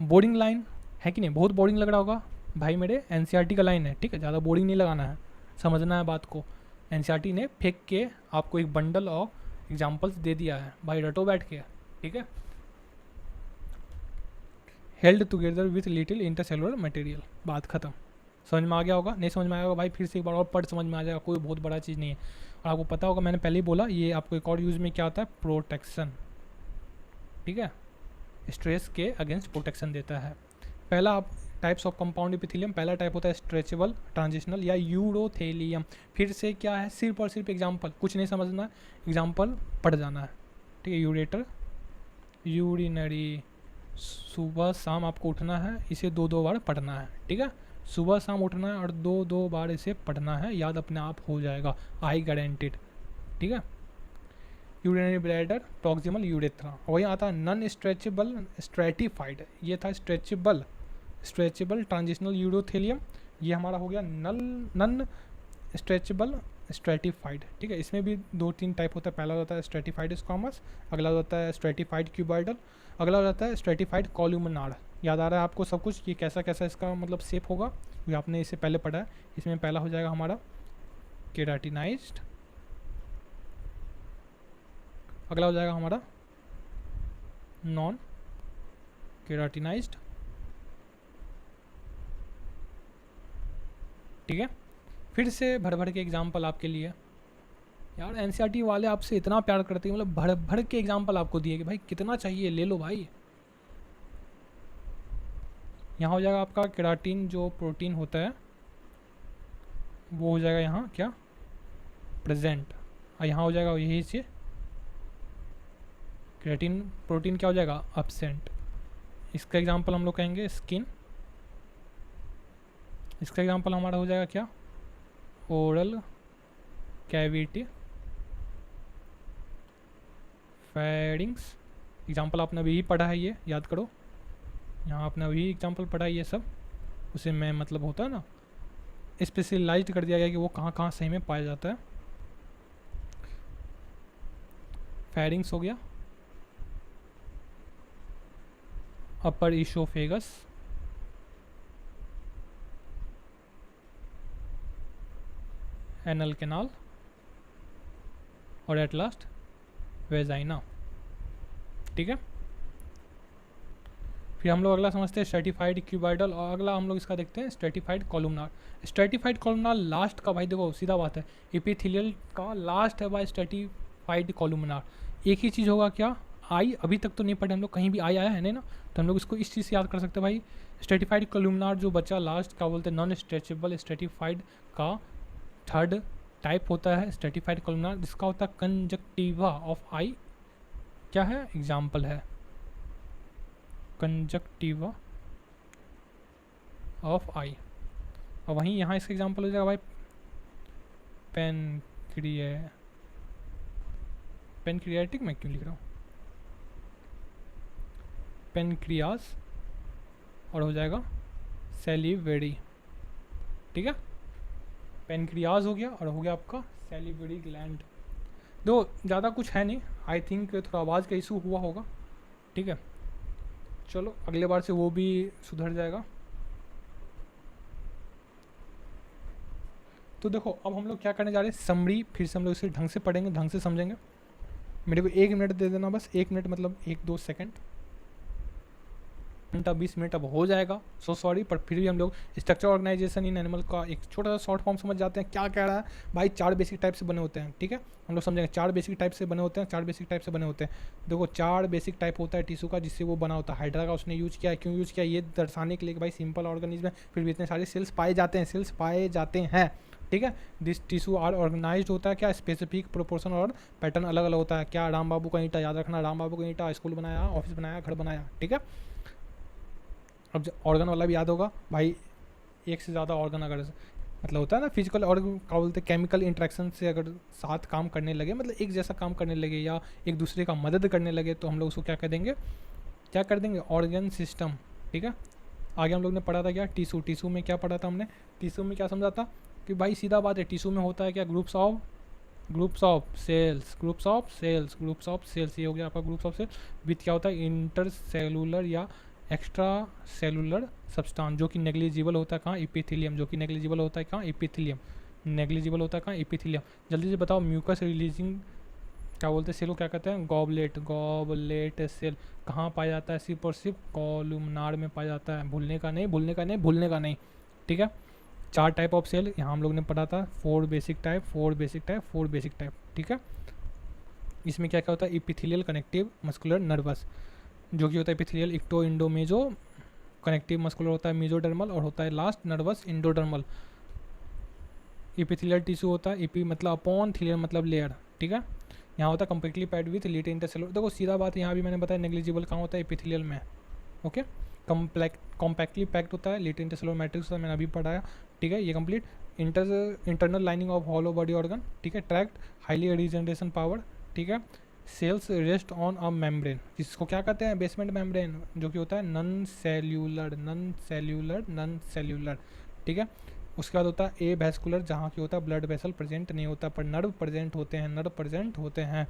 Speaker 1: Boring line है कि नहीं, बहुत बोरिंग लग रहा होगा भाई, मेरे एनसीईआरटी का लाइन है, ठीक है, ज़्यादा बोरिंग नहीं लगाना है, समझना है बात को। एनसीईआरटी ने फेंक के आपको एक बंडल ऑफ एग्जाम्पल्स दे दिया है भाई, रटो बैठ के, ठीक है। Held together with little intercellular material, बात खत्म। समझ में आ गया होगा, नहीं समझ में आया होगा भाई फिर से एक बार और पढ़, समझ में आ जाएगा, कोई बहुत बड़ा चीज़ नहीं है। और आपको पता होगा, मैंने पहले ही बोला, ये आपको एक और यूज़ में क्या होता है, प्रोटेक्शन, ठीक है, स्ट्रेस के अगेंस्ट प्रोटेक्शन देता है। पहला आप टाइप्स ऑफ कंपाउंड एपिथेलियम, पहला टाइप होता है स्ट्रेचेबल, ट्रांजिशनल या यूरोथेलियम। फिर से क्या है, सिर्फ और सिर्फ एग्जाम्पल, कुछ नहीं समझना, एग्जाम्पल पढ़ जाना है, ठीक है। यूरेटर, यूरिनरी, सुबह शाम आपको उठना है, इसे 2-2 बार पढ़ना है, ठीक है। सुबह शाम उठना है और 2 बार इसे पढ़ना है, याद अपने आप हो जाएगा, आई गारंटेड। ठीक है, यूरिनरी ब्लैडर, प्रॉक्सिमल यूरेथ्रा। वही आता है नॉन स्ट्रेचेबल स्ट्रेटिफाइड, ये था स्ट्रेचेबल ट्रांजिशनल यूरोथेलियम, ये हमारा हो गया नॉन स्ट्रेचेबल स्ट्रेटिफाइड। ठीक है, इसमें भी 2-3 टाइप होता है। पहला होता है स्ट्रेटिफाइड स्क्वामस, अगला होता है स्ट्रेटिफाइड क्यूबॉइडल, अगला होता है स्ट्रेटिफाइड कॉलुमनार। याद आ रहा है आपको सब कुछ, ये कैसा कैसा इसका मतलब शेप होगा, ये आपने इसे पहले पढ़ा है। इसमें पहला हो जाएगा हमारा केराटिनाइज्ड, अगला हो जाएगा हमारा नॉन केराटिनाइज्ड। ठीक है, फिर से भर भर के एग्जाम्पल आपके लिए। यार एनसीईआरटी वाले आपसे इतना प्यार करते हैं, मतलब भर भर के एग्जाम्पल आपको दिए कि भाई कितना चाहिए ले लो भाई। यहाँ हो जाएगा आपका केराटिन जो प्रोटीन होता है वो हो जाएगा यहाँ क्या प्रेजेंट, और यहाँ हो जाएगा यही से केराटिन प्रोटीन क्या हो जाएगा एब्सेंट। इसका एग्जांपल हम लोग कहेंगे स्किन, इसका एग्जांपल हमारा हो जाएगा क्या ओरल कैविटी, फेरिंग्स। एग्जांपल आपने अभी ही पढ़ा है, ये याद करो, यहाँ आपने अभी एग्जांपल पढ़ा है ये सब, उसे मैं मतलब होता है ना स्पेशलाइज्ड कर दिया गया कि वो कहाँ कहाँ सही में पाया जाता है। फेरिंग्स हो गया, अपर ईसोफेगस, एनल कैनाल, और एट लास्ट वेजाइना। ठीक है, फिर हम लोग अगला समझते हैं स्ट्रेटिफाइड क्यूबॉइडल, और अगला हम लोग इसका देखते हैं स्ट्रेटिफाइड कॉलुमनार। स्ट्रेटिफाइड कॉलुमनार लास्ट का, भाई देखो सीधा बात है, एपिथेलियल का लास्ट है भाई स्ट्रेटिफाइड कॉलुमनार। एक ही चीज़ होगा क्या आई, अभी तक तो नहीं पढ़े हम लोग, कहीं भी आई आया है नहीं ना, तो हम लोग इसको इस चीज़ से याद कर सकते हैं भाई। स्ट्रेटिफाइड कॉलुमनार जो बचा लास्ट का बोलते हैं नॉन स्ट्रेचेबल स्ट्रेटिफाइड का थर्ड टाइप होता है स्ट्रेटिफाइड कॉलुमनार, जिसका होता है कंजक्टिवा ऑफ आई। क्या है एग्जाम्पल है कंजक्टिवा ऑफ आई, और वहीं यहाँ इसका एग्जाम्पल हो जाएगा भाई पेनक्रियाटिक, मैं क्यों लिख रहा हूँ पेनक्रियास, और हो जाएगा सैलिवेरी। ठीक है, पेनक्रियाज हो गया और हो गया आपका सैलिवेरी ग्लैंड। दो ज़्यादा कुछ है नहीं, आई थिंक थोड़ा आवाज़ का इशू हुआ होगा। ठीक है, चलो अगले बार से वो भी सुधर जाएगा। तो देखो अब हम लोग क्या करने जा रहे हैं, समरी फिर से हम लोग इसे ढंग से पढ़ेंगे, ढंग से समझेंगे। मेरे को 1 मिनट दे देना, बस 1 मिनट मतलब 1-2 सेकंड, घंटा 20 मिनट अब हो जाएगा, सो सॉरी, पर फिर भी हम लोग स्ट्रक्चर ऑर्गेनाइजेशन इन एनिमल का एक छोटा सा शॉर्ट फॉर्म समझ जाते हैं। क्या कह रहा है भाई, 4 बेसिक टाइप से बने होते हैं। ठीक है, हम लोग समझेंगे 4 बेसिक टाइप से बने होते हैं, 4 बेसिक टाइप से बने होते हैं। देखो 4 बेसिक टाइप होता है टिश्यू का, जिससे वो बना होता है। हाइड्रा का उसने यूज किया है, क्यों यूज किया, ये दर्शाने के लिए कि भाई सिंपल ऑर्गेनिज्म है, फिर भी इतने सारे सेल्स पाए जाते हैं। ठीक है, दिस टिश्यू आर ऑर्गेनाइज्ड होता है क्या स्पेसिफिक प्रोपोर्शन और पैटर्न अलग अलग होता है। क्या राम बाबू का ईंटा, याद रखना राम बाबू का ईंटा, स्कूल बनाया, ऑफिस बनाया, घर बनाया। ठीक है, अब ऑर्गन वाला भी याद होगा भाई, एक से ज़्यादा ऑर्गन अगर मतलब होता है ना फिजिकल और क्या बोलते हैं केमिकल इंट्रैक्शन से अगर साथ काम करने लगे, मतलब एक जैसा काम करने लगे या एक दूसरे का मदद करने लगे, तो हम लोग उसको क्या कर देंगे ऑर्गन सिस्टम। ठीक है, आगे हम लोग ने पढ़ा था क्या टिश्यू में क्या पढ़ा था हमने, टिश्यू में क्या समझा था कि भाई सीधा बात है, टिश्यू में होता है क्या ग्रुप्स ऑफ सेल्स, ये हो गया आपका ग्रुप्स ऑफ सेल्स विथ क्या होता है इंटर सेलुलर या एक्स्ट्रा सेलुलर सब्सटेंस, जो कि नेग्लिजिबल होता है कहाँ एपिथेलियम, जो कि नेग्लिजिबल होता है कहाँ एपिथेलियम। जल्दी से बताओ म्यूकस रिलीजिंग क्या बोलते हैं सेल को क्या कहते हैं, गॉबलेट सेल कहाँ पाया जाता है, सिर्फ और सिर्फ कॉलुमनार में पाया जाता है। भूलने का नहीं। ठीक है, 4 टाइप ऑफ सेल यहाँ हम लोग ने पढ़ा था, 4 बेसिक टाइप। ठीक है, इसमें क्या क्या होता है एपिथेलियल, कनेक्टिव, मस्कुलर, नर्वस, जो कि होता है एपिथेलियल इक्टो इंडो मेजो, कनेक्टिव मस्कुलर होता है मेजोडर्मल, और होता है last nervous endodermal. Epithelial tissue होता है एपी मतलब अपॉन, थीलियर मतलब लेयर। ठीक है, यहाँ होता है completely pad with little intercellular. देखो सीधा बात यहाँ भी मैंने बताया नेग्लिजिबल कहाँ होता है एपिथेलियल में। ओके, कॉम्पैक्टली पैक्ड होता है, लेट इंटरसेलुलर मैट्रिक्स होता है, मैंने अभी पढ़ाया, ठीक है, ये complete. Internal lining of hollow body organ, ठीक है, ट्रैक्ट, हाईली रीजनरेशन पावर, ठीक है। Cells rest on a membrane, जिसको क्या कहते हैं, बेसमेंट मेम्ब्रेन, जो कि होता है नॉन सेल्यूलर, ठीक है। उसके बाद होता है ए वैस्कुलर, जहाँ की होता है ब्लड वेसल प्रेजेंट नहीं होता, पर नर्व प्रेजेंट होते हैं।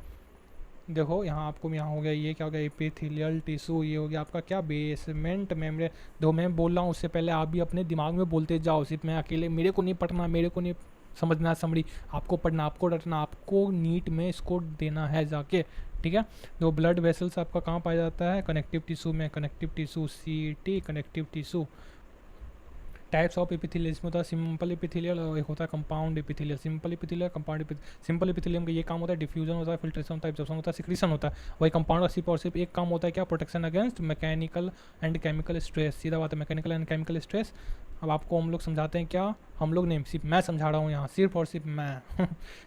Speaker 1: देखो यहाँ आपको, यहाँ हो गया, ये क्या हो गया, एपिथेलियल टिश्यू, ये हो गया आपका क्या, बेसमेंट मेम्ब्रेन। दो मैं बोल रहा हूँ, उससे पहले आप भी अपने दिमाग में बोलते जाओ, सिर्फ मैं अकेले, मेरे को नहीं पढ़ना, मेरे को नहीं समझना समरी, आपको पढ़ना, आपको रटना, आपको नीट में इसको देना है जाके, ठीक है। तो ब्लड वेसल्स आपका कहाँ पाया जाता है, कनेक्टिव टिश्यू में, connective tissue CT, connective tissue. Types of epithelial इसमें होता है सिंपल एपिथेलियल और एक होता है compound epithelial. Simple epithelial, compound epithelial. Simple epithelium का ये काम होता है डिफ्यूजन होता है, फिल्ट्रेशन होता है, एब्जॉर्प्शन होता है, सिक्रीशन होता है। वही कंपाउंड का सिर्फ और सिर्फ एक काम होता है क्या, protection against mechanical and chemical stress. सीधा बात है, मैकेनिकल एंड केमिकल स्ट्रेस। अब आपको हम लोग समझाते हैं क्या, हम लोग नहीं, सिर्फ मैं समझा रहा हूँ यहाँ, सिर्फ और सिर्फ मैं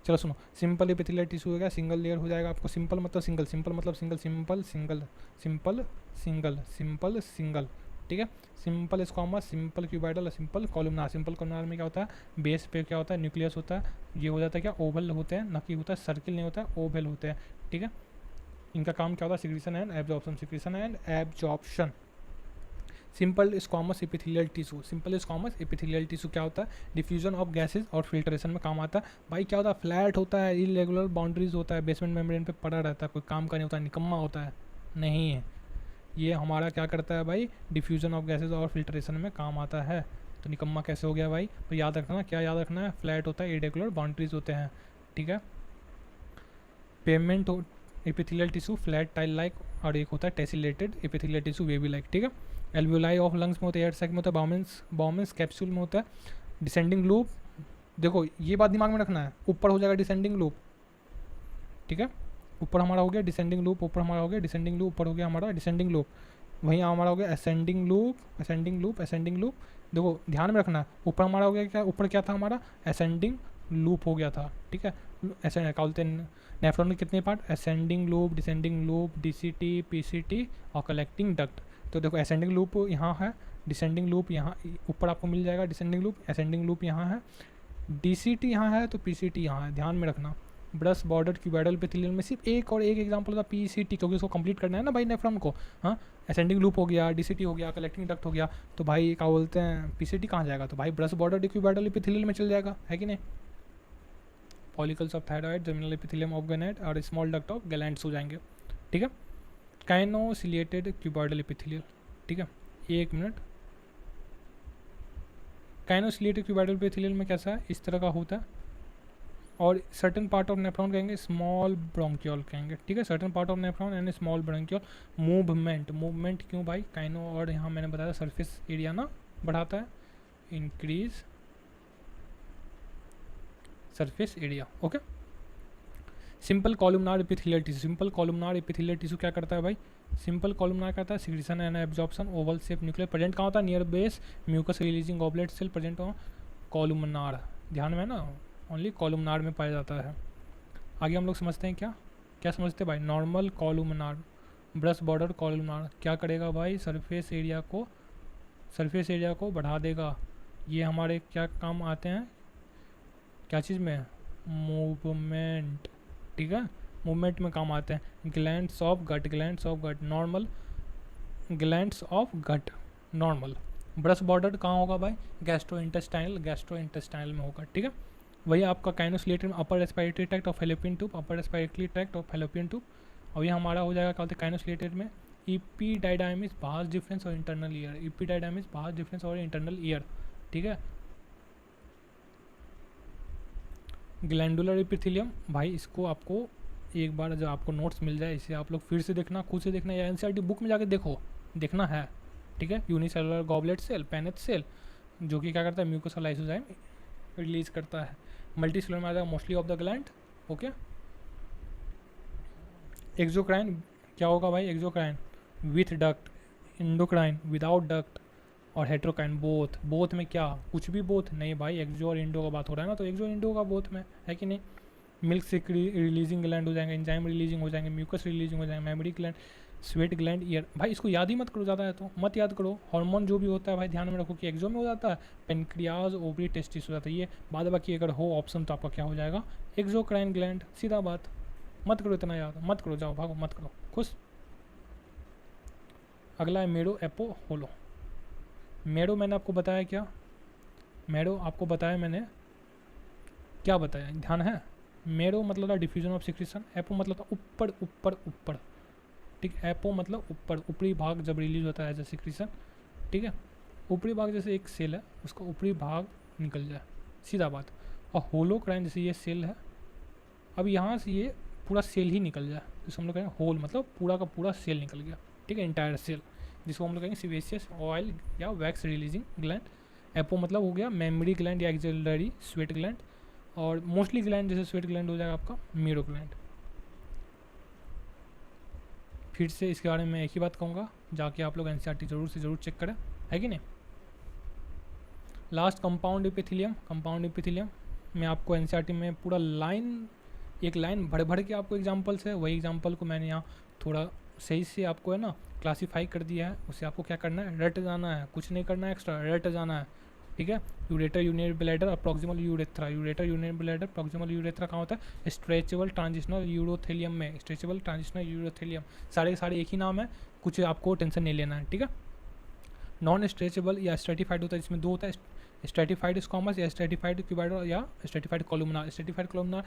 Speaker 1: चलो सुनो, सिंपल एपिथेलियल टिश्यू हो गया, सिंगल लेयर हो जाएगा आपको। सिंपल मतलब सिंगल, सिंपल मतलब single, simple single, simple single, simple single, ठीक है। Simple squamous, simple cuboidal, simple columnar. Simple columnar में क्या होता है, बेस पे क्या होता है, न्यूक्लियस होता है, ये हो जाता है क्या, ओवल होते हैं, न कि होता है सर्किल नहीं होता है, ओवल होते हैं, ठीक है। इनका काम क्या होता है, secretion and absorption, secretion and absorption. Simple squamous epithelial tissue, simple squamous epithelial tissue क्या होता है, डिफ्यूजन ऑफ गैसेज और फिल्ट्रेशन में काम आता है। भाई क्या होता है, फ्लैट होता है, इरेगुलर बाउंड्रीज होता है, बेसमेंट मेम्ब्रेन पे पड़ा रहता है, कोई काम का नहीं होता है, निकम्मा होता है, नहीं है ये हमारा क्या करता है भाई, डिफ्यूजन ऑफ गैसेज और फिल्ट्रेशन में काम आता है। तो निकम्मा कैसे हो गया भाई, तो याद रखना, क्या याद रखना है, फ्लैट होता है, इरेगुलर बाउंड्रीज होते हैं, ठीक है। Payment epithelial tissue flat tile like, और एक होता है टेसिलेटेड एपिथेलियल टिश्यू वेवी लाइक, ठीक है। एल्वियोलाई ऑफ लंग्स में होता है, एयर सैक में होता है, बाउमेंस कैप्सूल में होता है। डिसेंडिंग लूप, देखो ये बात दिमाग में रखना है, ऊपर हो जाएगा डिसेंडिंग लूप, ठीक है। ऊपर हमारा हो गया डिसेंडिंग लूप, ऊपर हमारा हो गया डिसेंडिंग लूप, ऊपर हो गया हमारा डिसेंडिंग लूप, वहीं हमारा हो गया ascending loop, ascending loop, ascending loop. देखो ध्यान में रखना है, ऊपर हमारा हो गया क्या, ऊपर क्या था हमारा, असेंडिंग लूप हो गया था, ठीक है। ऐसे क्या बोलते हैं, नेफ्रॉन के कितने part, ascending loop, descending loop, DCT, PCT और कलेक्टिंग डक्ट। तो देखो असेंडिंग लूप यहाँ है, डिसेंडिंग लूप यहाँ ऊपर आपको मिल जाएगा, डिसेंडिंग लूप, असेंडिंग लूप यहाँ है, DCT यहाँ है, तो PCT यहाँ है, ध्यान में रखना। ब्रश बॉर्डर क्यूबाइडल एपिथेलियल में सिर्फ एक और एक एग्जांपल होता है PCT, क्योंकि उसको कंप्लीट करना है ना भाई नेफ्रॉन को, हाँ। असेंडिंग लूप हो गया, DCT हो गया, कलेक्टिंग डक्ट हो गया, तो भाई क्या बोलते हैं PCT कहाँ जाएगा, तो भाई ब्रश बॉर्डर क्यूबाइडल एपिथेलियल में चल जाएगा, है कि नहीं। Follicles of thyroid, germinal epithelium of gonad और स्मॉल डक्ट ऑफ गैलेंट्स हो जाएंगे, ठीक है। काइनोसिलिएटेड क्यूबाइडल एपिथेलियल, ठीक है, एक मिनट। काइनोसिलिएटेड क्यूबाइडल एपिथेलियल में कैसा है, इस तरह का होता है, और सर्टन पार्ट ऑफ नेफ्रॉन कहेंगे स्मॉल ब्रोंकियोल कहेंगे, ठीक है। Certain part of nephron and small bronchiole. Movement क्यों भाई, काइनो, और यहाँ मैंने बताया सरफेस एरिया ना बढ़ाता है, increase surface area, okay. Simple columnar epithelial tissue, simple columnar epithelial tissue क्या करता है भाई, सिंपल कॉलमनार करता है secretion and absorption, oval shape nuclear present कहाँ होता है, near base mucus releasing goblet cell present हो कॉलमनार, ध्यान में ना, ओनली कॉलमनार में पाया जाता है। आगे हम लोग समझते हैं क्या क्या समझते हैं भाई, normal columnar, brush border columnar क्या करेगा भाई, सरफेस एरिया को बढ़ा देगा। ये हमारे क्या काम आते हैं, क्या चीज़ में, मूवमेंट, ठीक है, मूवमेंट में काम आते हैं। Glands of gut, normal glands of gut normal. Brush border कहाँ होगा भाई, गैस्ट्रो इंटेस्टाइनल में होगा, ठीक है। वही आपका काइनोसिलेटेड में upper respiratory tract of fallopian tube, और ये हमारा हो जाएगा क्या होता है काइनोसिलेटेड में इपीडाइडाइमिस बाहर डिफरेंस और इंटरनल ईयर, ठीक है। ग्लैंडुलर एपिथेलियम, भाई इसको आपको एक बार जब आपको नोट्स मिल जाए, इसे आप लोग फिर से देखना, खुद से देखना, या NCERT बुक में जाके देखना है, ठीक है। यूनिसेलुलर गॉबलेट सेल, पेनेट सेल, जो कि क्या करता है, म्यूकोसा लाइसोजाइम रिलीज करता है। मल्टी सेलुलर में आ जाएगा mostly of the gland, okay. Exocrine क्या होगा भाई, exocrine with duct, endocrine without duct, और हेट्रोक्राइन बोथ में क्या, कुछ भी बोथ नहीं भाई, एक्सो और इंडो का बात हो रहा है ना, तो एक्सो इंडो का बोथ में है कि नहीं। मिल्क से रिलीजिंग ग्लैंड हो जाएंगे, एंजाइम रिलीजिंग हो जाएंगे, म्यूकस रिलीजिंग हो जाएंगे, memory gland, sweat gland year, भाई इसको याद ही मत करो ज़्यादा है तो मत याद करो। हार्मोन जो भी होता है भाई ध्यान में रखो कि एक्सो में हो जाता है, पेनक्रियाज ओवरी टेस्टिस हो जाता है, ये बाद बाकी अगर हो ऑप्शन तो आपका क्या हो जाएगा एक्सोक्राइन ग्लैंड, सीधा बात। मत करो इतना याद, मत करो, जाओ भागो मत करो, खुश। अगला है मेडो एपो होलो। मेडो मैंने आपको बताया क्या, मेडो आपको बताया मैंने क्या बताया, ध्यान है। मेडो मतलब था डिफ्यूजन ऑफ सिक्रेशन, एपो मतलब था ऊपर ऊपर ऊपर, ठीक। एपो मतलब ऊपर, ऊपरी भाग जब रिलीज होता है एज ए सिक्रेशन, ठीक है। ऊपरी भाग जैसे एक सेल है उसका ऊपरी भाग निकल जाए, सीधा बात। और होलोक्राइन जैसे ये सेल है, अब यहाँ से ये पूरा सेल ही निकल जाए, जिसको हम लोग कहेंगे होल मतलब पूरा का पूरा सेल निकल गया, ठीक है, इंटायर सेल, जिसको हम लोग कहेंगे सीवेसियस ऑयल या वैक्स रिलीजिंग ग्लैंड। एपो मतलब हो गया मेमोरी ग्लैंड या एक्सिलरी स्वेट ग्लैंड, और मोस्टली ग्लैंड जैसे स्वेट ग्लैंड हो जाएगा आपका मेडो ग्लैंड। फिर से इसके बारे में एक ही बात कहूँगा, जाके आप लोग एनसीईआरटी जरूर से ज़रूर चेक करें, है कि नहीं। Last compound epithelium, compound epithelium में आपको एनसीईआरटी में पूरा लाइन, एक लाइन भर भर के आपको एग्जांपल्स है, वही एग्जांपल को मैंने यहाँ थोड़ा सही से आपको है ना क्लासीफाई कर दिया है। उसे आपको क्या करना है, रट जाना है, कुछ नहीं करना है एक्स्ट्रा, रट जाना है, ठीक है। यूरेटर यूरिनरी ब्लैडर और proximal urethra, ureter urinary bladder proximal urethra कहाँ होता है, स्ट्रेचेबल ट्रांजिशनल यूरोथेलियम में, स्ट्रेचेबल ट्रांजिशनल यूरोथेलियम, सारे के सारे एक ही नाम है, कुछ आपको टेंशन नहीं लेना है, ठीक है। नॉन स्ट्रेचेबल या स्ट्रेटिफाइड होता है, जिसमें दो होता है, स्ट्रेटिफाइड स्क्वामस या स्ट्रेटिफाइड क्यूबाइडल या स्ट्रेटिफाइड कॉलुमनार। स्ट्रेटिफाइड कॉलुमनार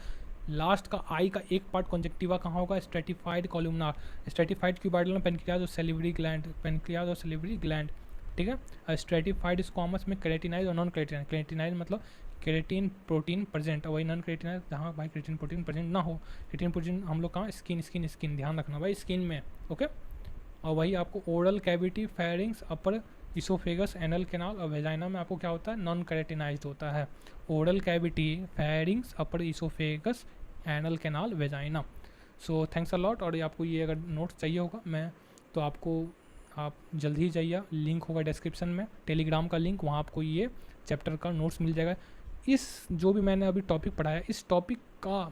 Speaker 1: लास्ट का आई का एक पार्ट कॉन्जेक्टिवा कहाँ होगा, स्ट्रेटिफाइड कॉलुमनार। स्ट्रेटिफाइड क्यूबाइडल में पेनक्रियाज और सेलिवरी ग्लैंड, पेनक्रियाज और सेलिवरी ग्लैंड, ठीक है। स्ट्रेटिफाइड स्क्वामस में केरेटिनाइज और नॉन केरेटिनाइज, केरेटिनाइज मतलब केरेटिन प्रोटीन प्रेजेंट, और वही नॉन केरेटिनाइज जहाँ भाई केरेटिन प्रोटीन प्रेजेंट ना हो। केरेटिन प्रोटीन हम लोग कहाँ, स्किन स्किन स्किन, ध्यान रखना भाई स्किन में, ओके। और वही आपको ओरल कैविटी, फेरिंग्स, अपर इसोफेगस, एनल कैनाल और वेजाइना में आपको क्या होता है, नॉन केरेटिनाइज्ड होता है। Oral cavity, pharynx, upper oesophagus, anal canal, vagina. So thanks a lot. और ये आपको ये अगर नोट्स चाहिए होगा मैं तो आपको आप जल्दी ही जाइए, लिंक होगा डिस्क्रिप्शन में, टेलीग्राम का लिंक, वहाँ आपको ये चैप्टर का नोट्स मिल जाएगा। इस जो भी मैंने अभी टॉपिक पढ़ाया, इस टॉपिक का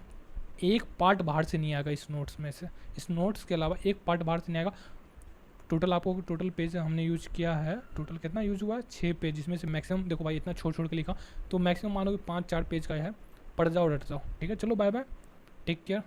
Speaker 1: एक पार्ट बाहर से नहीं आएगा इस नोट्स में से, इस नोट्स के अलावा एक पार्ट बाहर से नहीं आएगा। टोटल आपको टोटल पेज हमने यूज किया है, टोटल कितना यूज हुआ है, 6 पेज, जिसमें से मैक्सिमम देखो भाई इतना छोड़ छोड़ के लिखा, तो मैक्सिमम मानो कि 5-4 पेज का है, पढ़ जाओ रट जाओ, ठीक है। चलो बाय बाय, टेक केयर।